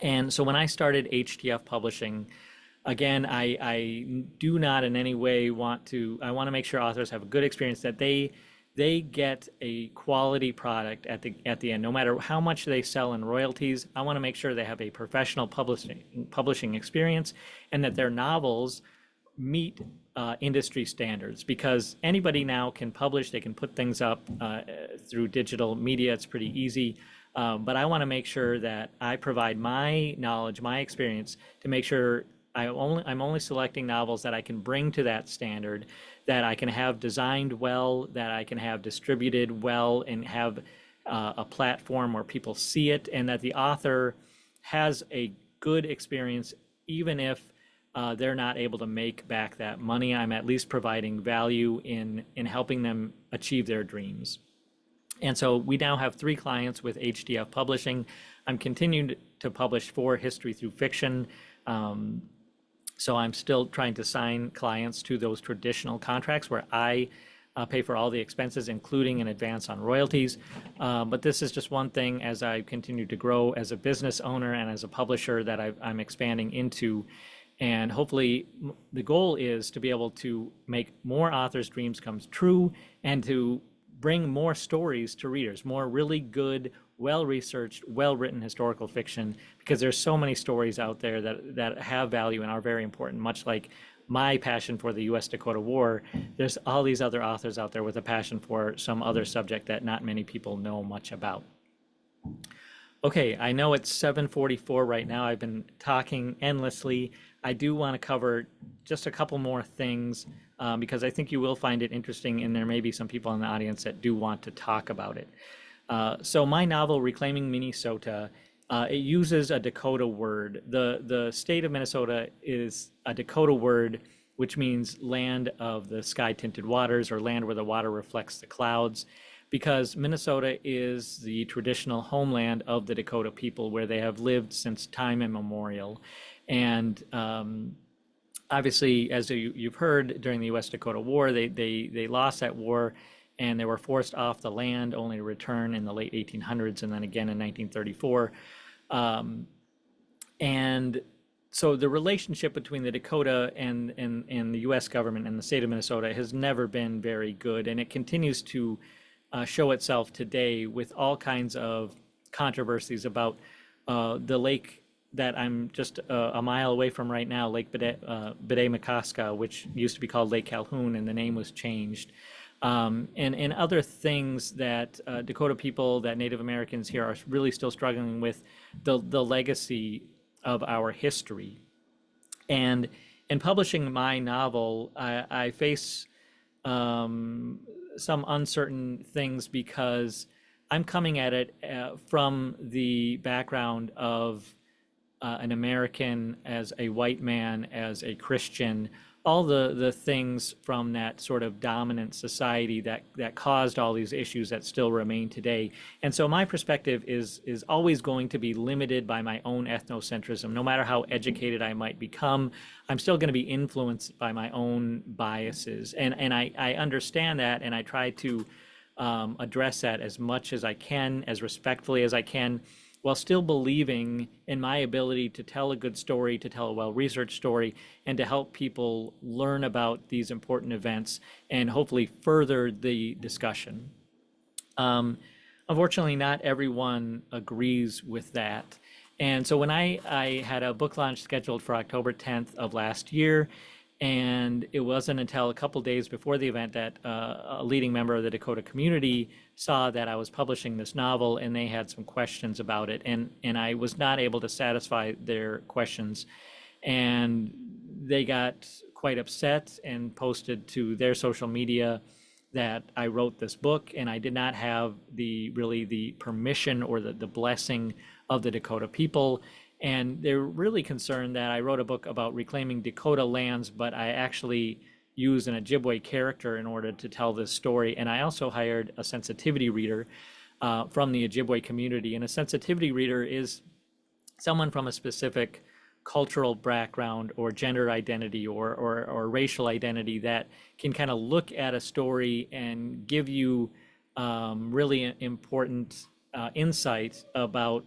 Speaker 1: And so when I started HTF Publishing, again, I do not in any way I want to make sure authors have a good experience, that they get a quality product at the end. No matter how much they sell in royalties, I want to make sure they have a professional publishing experience and that their novels meet industry standards, because anybody now can publish. They can put things up through digital media. It's pretty easy. But I want to make sure that I provide my knowledge, my experience, to make sure I'm only selecting novels that I can bring to that standard, that I can have designed well, that I can have distributed well, and have a platform where people see it, and that the author has a good experience, even if they're not able to make back that money. I'm at least providing value in helping them achieve their dreams. And so we now have 3 clients with HDF Publishing. I'm continuing to publish for History Through Fiction. So I'm still trying to sign clients to those traditional contracts where I pay for all the expenses, including an advance on royalties. But this is just one thing as I continue to grow as a business owner and as a publisher that I'm expanding into. And hopefully the goal is to be able to make more authors' dreams come true and to bring more stories to readers, more really good, well-researched, well-written historical fiction, because there's so many stories out there that have value and are very important. Much like my passion for the U.S.-Dakota War, there's all these other authors out there with a passion for some other subject that not many people know much about. Okay, I know it's 7:44 right now. I've been talking endlessly. I do want to cover just a couple more things because I think you will find it interesting, and there may be some people in the audience that do want to talk about it. So my novel, Reclaiming Minnesota, it uses a Dakota word. The state of Minnesota is a Dakota word, which means land of the sky-tinted waters, or land where the water reflects the clouds, because Minnesota is the traditional homeland of the Dakota people, where they have lived since time immemorial. And obviously, as you've heard, during the U.S.-Dakota War, they lost that war, and they were forced off the land, only to return in the late 1800s and then again in 1934. And so the relationship between the Dakota and the U.S. government and the state of Minnesota has never been very good, and it continues to show itself today with all kinds of controversies about the lake that I'm just a mile away from right now, Lake Bede-Makaska, which used to be called Lake Calhoun, and the name was changed. and other things that Dakota people, that Native Americans here are really still struggling with, the legacy of our history. And in publishing my novel, I face some uncertain things because I'm coming at it from the background of an American, as a white man, as a Christian, all the things from that sort of dominant society that caused all these issues that still remain today. And so my perspective is always going to be limited by my own ethnocentrism. No matter how educated I might become, I'm still going to be influenced by my own biases. And I understand that, and I try to address that as much as I can, as respectfully as I can, while still believing in my ability to tell a good story, to tell a well-researched story, and to help people learn about these important events and hopefully further the discussion. Unfortunately, not everyone agrees with that. And so when I had a book launch scheduled for October 10th of last year, and it wasn't until a couple days before the event that a leading member of the Dakota community saw that I was publishing this novel, and they had some questions about it, and I was not able to satisfy their questions. And they got quite upset and posted to their social media that I wrote this book, and I did not have the permission or the blessing of the Dakota people. And they're really concerned that I wrote a book about reclaiming Dakota lands, but I actually used an Ojibwe character in order to tell this story. And I also hired a sensitivity reader from the Ojibwe community. And a sensitivity reader is someone from a specific cultural background or gender identity or racial identity that can kind of look at a story and give you really important insight about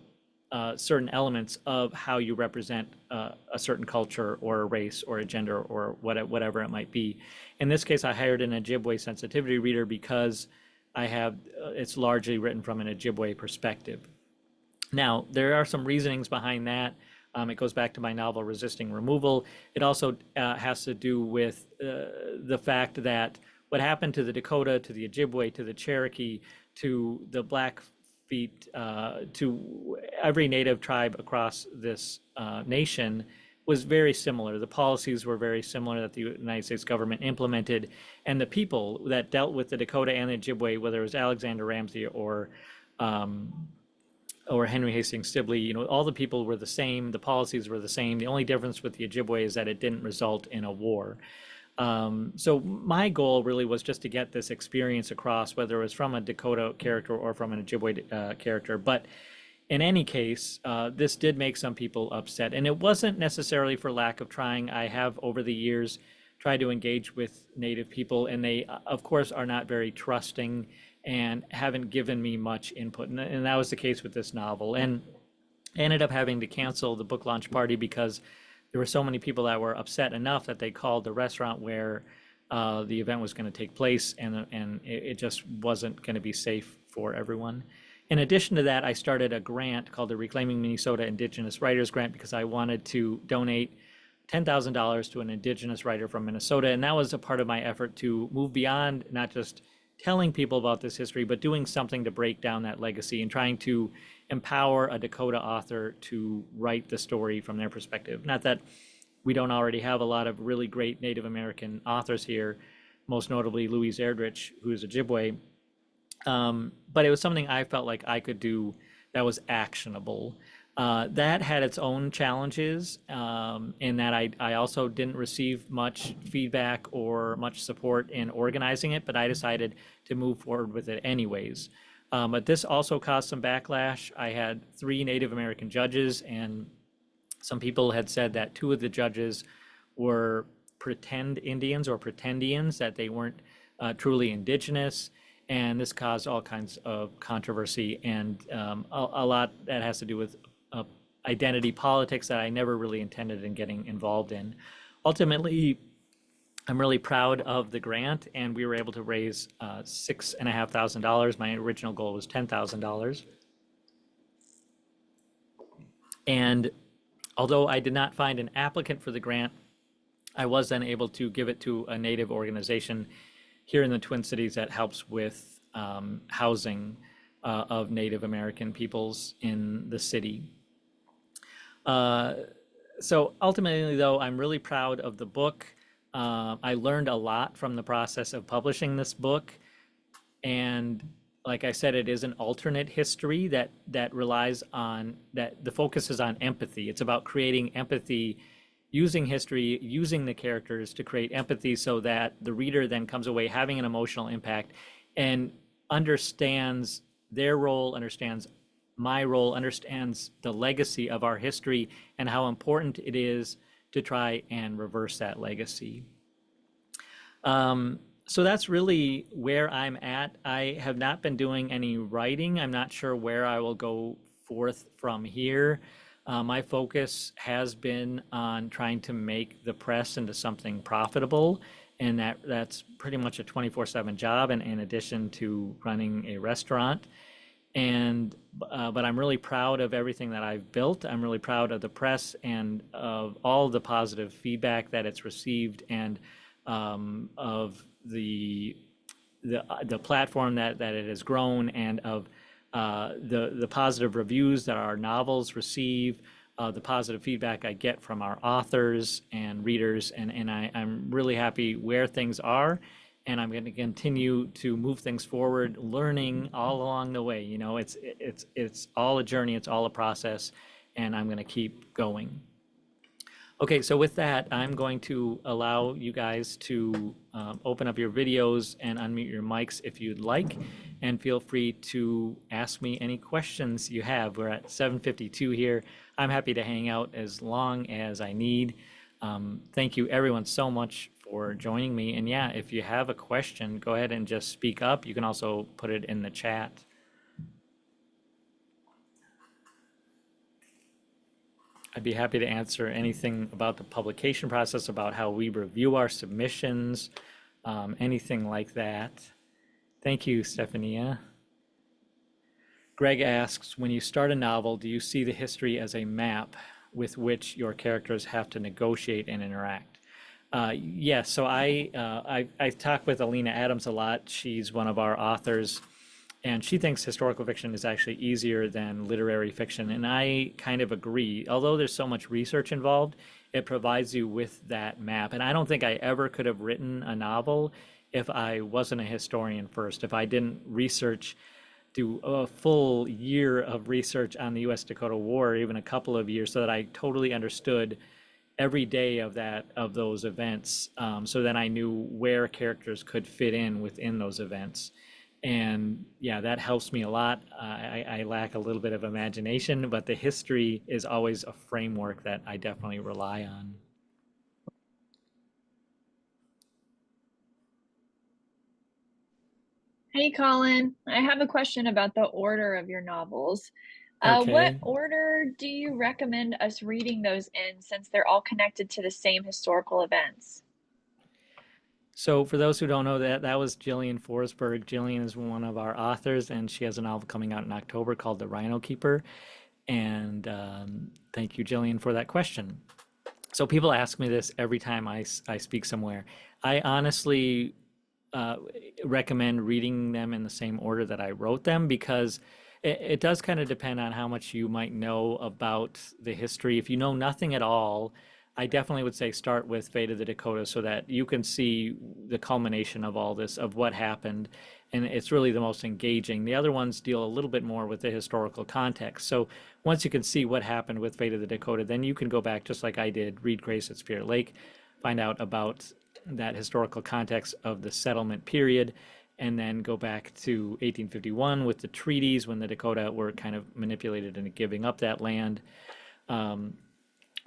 Speaker 1: certain elements of how you represent a certain culture or a race or a gender or whatever it might be. In this case, I hired an Ojibwe sensitivity reader because it's largely written from an Ojibwe perspective. Now, there are some reasonings behind that. It goes back to my novel, Resisting Removal. It also has to do with the fact that what happened to the Dakota, to the Ojibwe, to the Cherokee, to the Blackfeet, to every native tribe across this nation was very similar. The policies were very similar that the United States government implemented, and the people that dealt with the Dakota and the Ojibwe, whether it was Alexander Ramsey or Henry Hastings Sibley, all the people were the same, the policies were the same. The only difference with the Ojibwe is that it didn't result in a war. So my goal really was just to get this experience across, whether it was from a Dakota character or from an Ojibwe character. But in any case, this did make some people upset, and it wasn't necessarily for lack of trying. I have over the years tried to engage with Native people, and they, of course, are not very trusting and haven't given me much input. And that was the case with this novel. And I ended up having to cancel the book launch party because there were so many people that were upset enough that they called the restaurant where the event was going to take place, and it just wasn't going to be safe for everyone. In addition to that, I started a grant called the Reclaiming Minnesota Indigenous Writers Grant because I wanted to donate $10,000 to an Indigenous writer from Minnesota. And that was a part of my effort to move beyond not just telling people about this history, but doing something to break down that legacy and trying to empower a Dakota author to write the story from their perspective. Not that we don't already have a lot of really great Native American authors here, most notably Louise Erdrich, who is Ojibwe. But it was something I felt like I could do that was actionable. That had its own challenges in that I also didn't receive much feedback or much support in organizing it, but I decided to move forward with it anyways. But this also caused some backlash. I had 3 Native American judges, and some people had said that 2 of the judges were pretend Indians or pretendians, that they weren't truly Indigenous. And this caused all kinds of controversy and a lot that has to do with identity politics that I never really intended in getting involved in. Ultimately, I'm really proud of the grant, and we were able to raise $6,500. My original goal was $10,000. And although I did not find an applicant for the grant, I was then able to give it to a Native organization here in the Twin Cities that helps with housing of Native American peoples in the city. Uh, so ultimately, though, I'm really proud of the book. I learned a lot from the process of publishing this book. And like I said, it is an alternate history that relies on that the focus is on empathy. It's about creating empathy using history, using the characters to create empathy so that the reader then comes away having an emotional impact and understands their role, understands my role, understands the legacy of our history and how important it is to try and reverse that legacy. So that's really where I'm at. I have not been doing any writing. I'm not sure where I will go forth from here. My focus has been on trying to make the press into something profitable, and that's pretty much a 24/7 job, and in addition to running a restaurant. And but I'm really proud of everything that I've built. I'm really proud of the press and of all the positive feedback that it's received, and of the platform that it has grown, and of the positive reviews that our novels receive, the positive feedback I get from our authors and readers, and I'm really happy where things are, and I'm going to continue to move things forward, learning all along the way. You know, it's all a journey, it's all a process, and I'm going to keep going. Okay, so with that, I'm going to allow you guys to open up your videos and unmute your mics if you'd like, and feel free to ask me any questions you have. We're at 7:52 here. I'm happy to hang out as long as I need. Thank you everyone so much for joining me. And yeah, if you have a question, go ahead and just speak up. You can also put it in the chat. I'd be happy to answer anything about the publication process, about how we review our submissions, anything like that. Thank you, Stephania. Greg asks, when you start a novel, do you see the history as a map with which your characters have to negotiate and interact? Yes, so I talk with Alina Adams a lot. She's one of our authors, and she thinks historical fiction is actually easier than literary fiction, and I kind of agree. Although there's so much research involved, it provides you with that map. And I don't think I ever could have written a novel if I wasn't a historian first, if I didn't do a full year of research on the US Dakota War, even a couple of years, so that I totally understood every day of those events, so that I knew where characters could fit in within those events. And yeah, that helps me a lot. I lack a little bit of imagination, but the history is always a framework that I definitely rely on.
Speaker 2: Hey, Colin. I have a question about the order of your novels. What
Speaker 1: Okay.
Speaker 2: order do you recommend us reading those in, since they're all connected to the same historical events?
Speaker 1: So for those who don't know, that was Jillian Forsberg. Jillian is one of our authors, and she has a novel coming out in October called The Rhino Keeper. And thank you, Jillian, for that question. So people ask me this every time I speak somewhere. I honestly uh, recommend reading them in the same order that I wrote them, because it does kind of depend on how much you might know about the history. If you know nothing at all, I definitely would say start with Fate of the Dakota, so that you can see the culmination of all this, of what happened. And it's really the most engaging. The other ones deal a little bit more with the historical context. So once you can see what happened with Fate of the Dakota, then you can go back, just like I did, read Grace at Spirit Lake, find out about that historical context of the settlement period, and then go back to 1851 with the treaties, when the Dakota were kind of manipulated into giving up that land.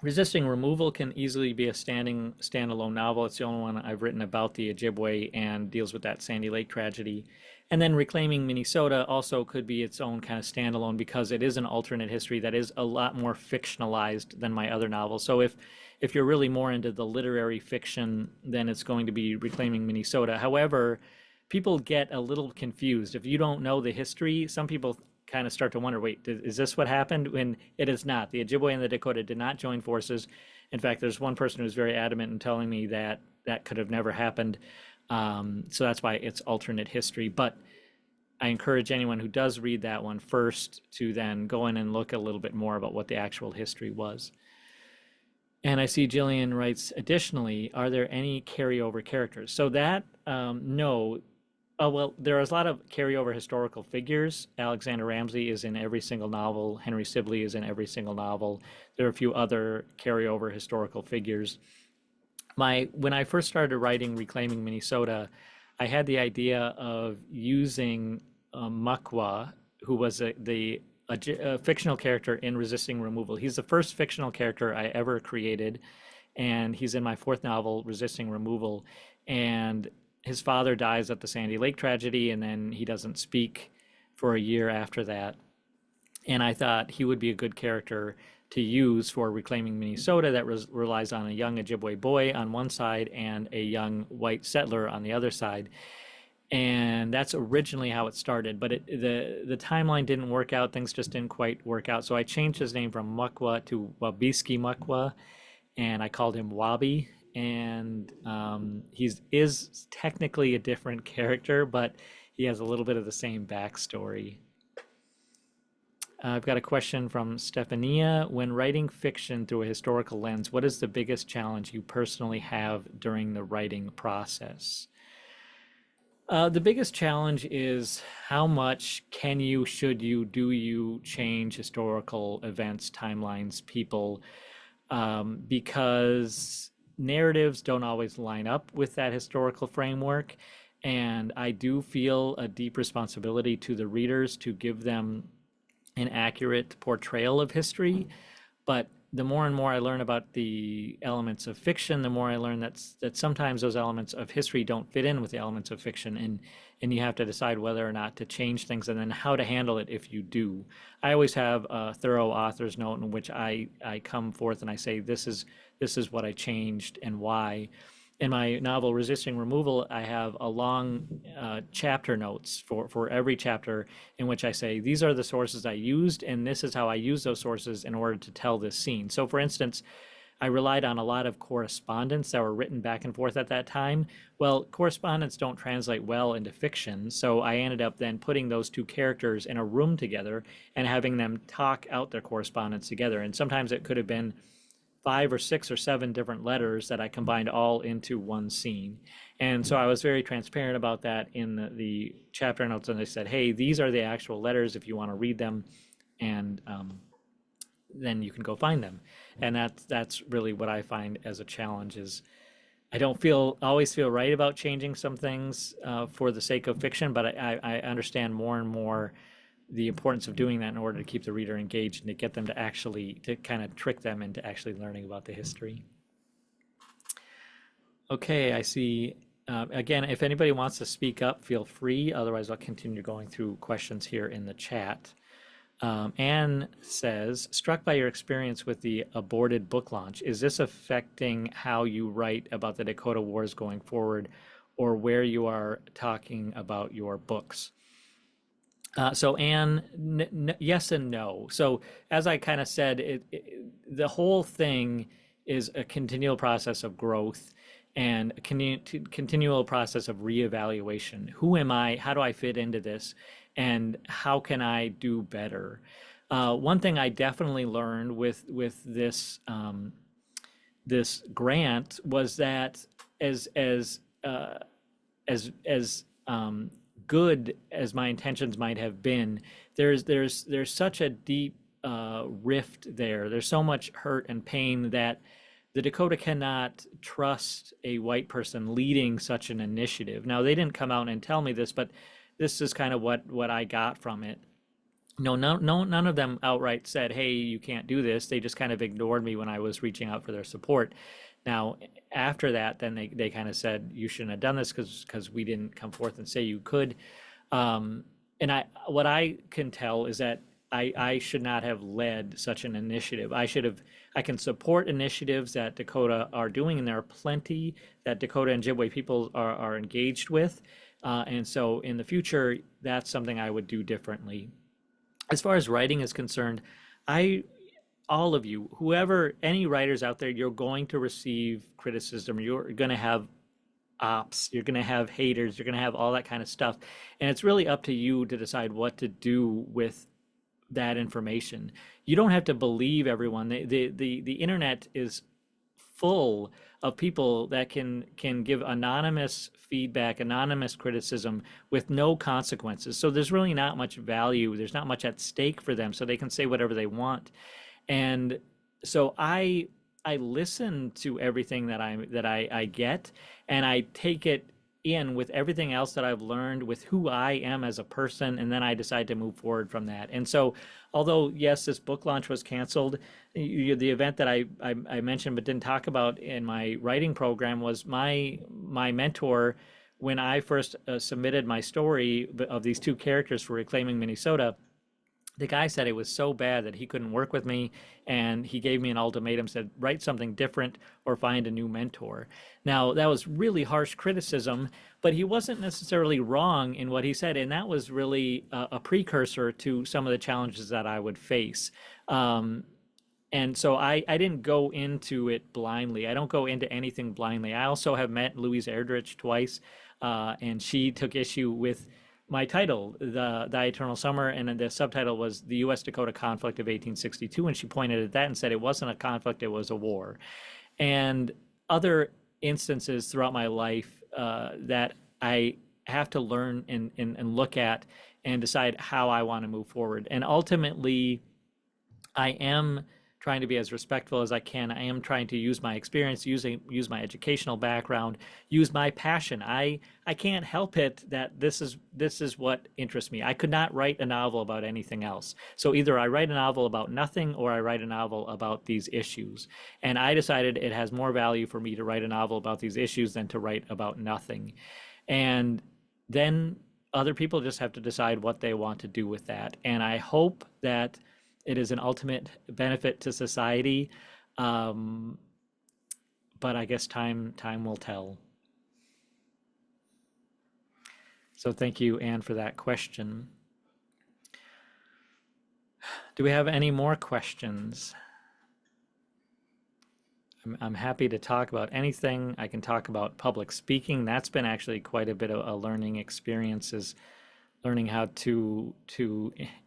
Speaker 1: Resisting Removal can easily be a standalone novel. It's the only one I've written about the Ojibwe and deals with that Sandy Lake tragedy. And then Reclaiming Minnesota also could be its own kind of standalone, because it is an alternate history that is a lot more fictionalized than my other novels. So if you're really more into the literary fiction, then it's going to be Reclaiming Minnesota. However, people get a little confused. If you don't know the history, some people kind of start to wonder, wait, is this what happened? When it is not. The Ojibwe and the Dakota did not join forces. In fact, there's one person who's very adamant in telling me that that could have never happened. So that's why it's alternate history. But I encourage anyone who does read that one first to then go in and look a little bit more about what the actual history was. And I see Jillian writes, additionally, are there any carryover characters? So that, no. Oh, well, there is a lot of carryover historical figures. Alexander Ramsey is in every single novel. Henry Sibley is in every single novel. There are a few other carryover historical figures. When I first started writing Reclaiming Minnesota, I had the idea of using Makwa, who was a fictional character in Resisting Removal. He's the first fictional character I ever created, and he's in my fourth novel, Resisting Removal. And his father dies at the Sandy Lake tragedy, and then he doesn't speak for a year after that. And I thought he would be a good character to use for Reclaiming Minnesota that relies on a young Ojibwe boy on one side and a young white settler on the other side. And that's originally how it started, but the timeline didn't work out. Things just didn't quite work out. So I changed his name from Mukwa to Wabiski Mukwa, and I called him Wabi. And is technically a different character, but he has a little bit of the same backstory. I've got a question from Stefania. When writing fiction through a historical lens, what is the biggest challenge you personally have during the writing process? The biggest challenge is how much can you, should you, do you change historical events, timelines, people, because narratives don't always line up with that historical framework. And I do feel a deep responsibility to the readers to give them an accurate portrayal of history. But the more and more I learn about the elements of fiction, the more I learn that sometimes those elements of history don't fit in with the elements of fiction, and you have to decide whether or not to change things, and then how to handle it if you do. I always have a thorough author's note in which I come forth and I say this is what I changed and why. In my novel Resisting Removal, I have a long chapter notes for every chapter in which I say, these are the sources I used, and this is how I use those sources in order to tell this scene. So for instance, I relied on a lot of correspondence that were written back and forth at that time. Well, correspondence don't translate well into fiction, so I ended up then putting those two characters in a room together and having them talk out their correspondence together. And sometimes it could have been 5 or 6 or 7 different letters that I combined all into one scene. And so I was very transparent about that in the chapter notes, and I said, hey, these are the actual letters if you want to read them, and then you can go find them. And that's really what I find as a challenge is I don't always feel right about changing some things for the sake of fiction, but I understand more and more the importance of doing that in order to keep the reader engaged and to get them to kind of trick them into actually learning about the history. Okay, I see. Again, if anybody wants to speak up, feel free. Otherwise, I'll continue going through questions here in the chat. Anne says, struck by your experience with the aborted book launch, is this affecting how you write about the Dakota Wars going forward or where you are talking about your books? So Anne, yes and no. So as I kind of said, the whole thing is a continual process of growth and a continual process of reevaluation. Who am I? How do I fit into this? And how can I do better? One thing I definitely learned with this this grant was that as good as my intentions might have been, there's such a deep rift there. There's so much hurt and pain that the Dakota cannot trust a white person leading such an initiative. Now, they didn't come out and tell me this, but this is kind of what I got from it. No, none of them outright said, hey, you can't do this. They just kind of ignored me when I was reaching out for their support. Now, after that, then they kind of said, you shouldn't have done this because we didn't come forth and say you could. And what I can tell is that I should not have led such an initiative. I can support initiatives that Dakota are doing, and there are plenty that Dakota and Ojibwe people are engaged with. And so in the future, that's something I would do differently. As far as writing is concerned, I all of you, whoever, any writers out there, you're going to receive criticism. You're going to have ops, you're going to have haters, you're going to have all that kind of stuff. And it's really up to you to decide what to do with that information. You don't have to believe everyone. The internet is full of people that can give anonymous feedback, anonymous criticism with no consequences. So there's really not much value. There's not much at stake for them. So they can say whatever they want. And so I listen to everything that I get, and I take it in with everything else that I've learned, with who I am as a person, and then I decide to move forward from that. And so, although yes, this book launch was canceled, the event that I mentioned but didn't talk about in my writing program was my mentor when I first submitted my story of these two characters for Reclaiming Minnesota. The guy said it was so bad that he couldn't work with me, and he gave me an ultimatum, said write something different or find a new mentor. Now that was really harsh criticism, but he wasn't necessarily wrong in what he said, and that was really a precursor to some of the challenges that I would face. And so I didn't go into it blindly. I don't go into anything blindly. I also have met Louise Erdrich twice, and she took issue with my title, the Eternal Summer, and then the subtitle was The U.S. Dakota Conflict of 1862, and she pointed at that and said it wasn't a conflict, it was a war. And other instances throughout my life that I have to learn and look at and decide how I want to move forward. And ultimately, I am trying to be as respectful as I can. I am trying to use my experience, use my educational background, use my passion. I can't help it that this is what interests me. I could not write a novel about anything else. So either I write a novel about nothing or I write a novel about these issues. And I decided it has more value for me to write a novel about these issues than to write about nothing. And then other people just have to decide what they want to do with that. And I hope that it is an ultimate benefit to society, but I guess time will tell. So thank you, Anne, for that question. Do we have any more questions? I'm happy to talk about anything. I can talk about public speaking. That's been actually quite a bit of a learning experience, is learning how to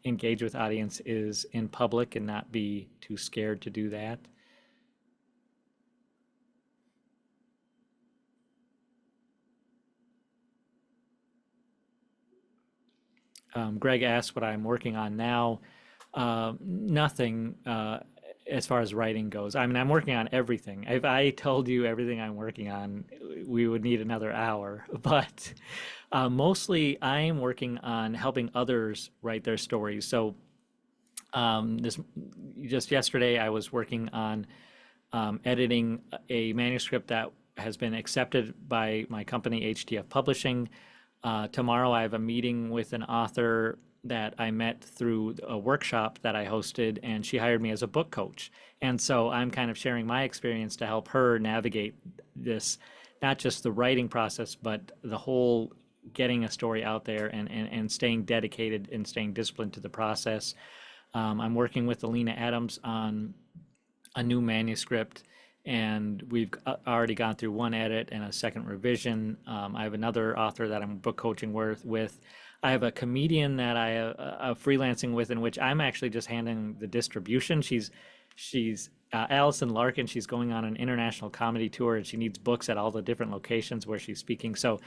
Speaker 1: engage with audiences in public and not be too scared to do that. Greg asked what I'm working on now. Nothing as far as writing goes. I mean, I'm working on everything. If I told you everything I'm working on, we would need another hour. But mostly, I'm working on helping others write their stories. So this just yesterday, I was working on editing a manuscript that has been accepted by my company, HTF Publishing. Tomorrow, I have a meeting with an author that I met through a workshop that I hosted, and she hired me as a book coach. And so I'm kind of sharing my experience to help her navigate this, not just the writing process, but the whole getting a story out there and staying dedicated and staying disciplined to the process. I'm working with Alina Adams on a new manuscript, and we've already gone through one edit and a second revision. I have another author that I'm book coaching with. I have a comedian that I am freelancing with, in which I'm actually just handling the distribution. She's Allison Larkin. She's going on an international comedy tour, and she needs books at all the different locations where she's speaking. So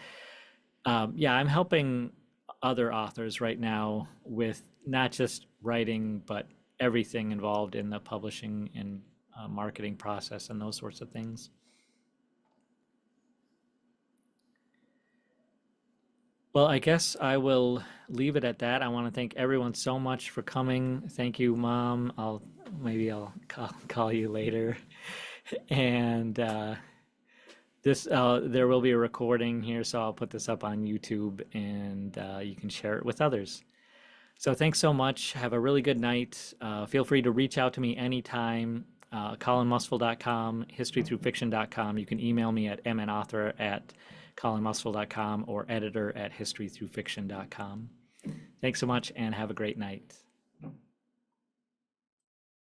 Speaker 1: yeah, I'm helping other authors right now with not just writing, but everything involved in the publishing and marketing process and those sorts of things. Well, I guess I will leave it at that. I want to thank everyone so much for coming. Thank you, Mom. Maybe I'll call you later. And there will be a recording here, so I'll put this up on YouTube, and you can share it with others. So thanks so much. Have a really good night. Feel free to reach out to me anytime. ColinMustful.com, historythroughfiction.com. You can email me at mnauthor@colinmustful.com or editor@historythroughfiction.com. Thanks so much, and have a great night.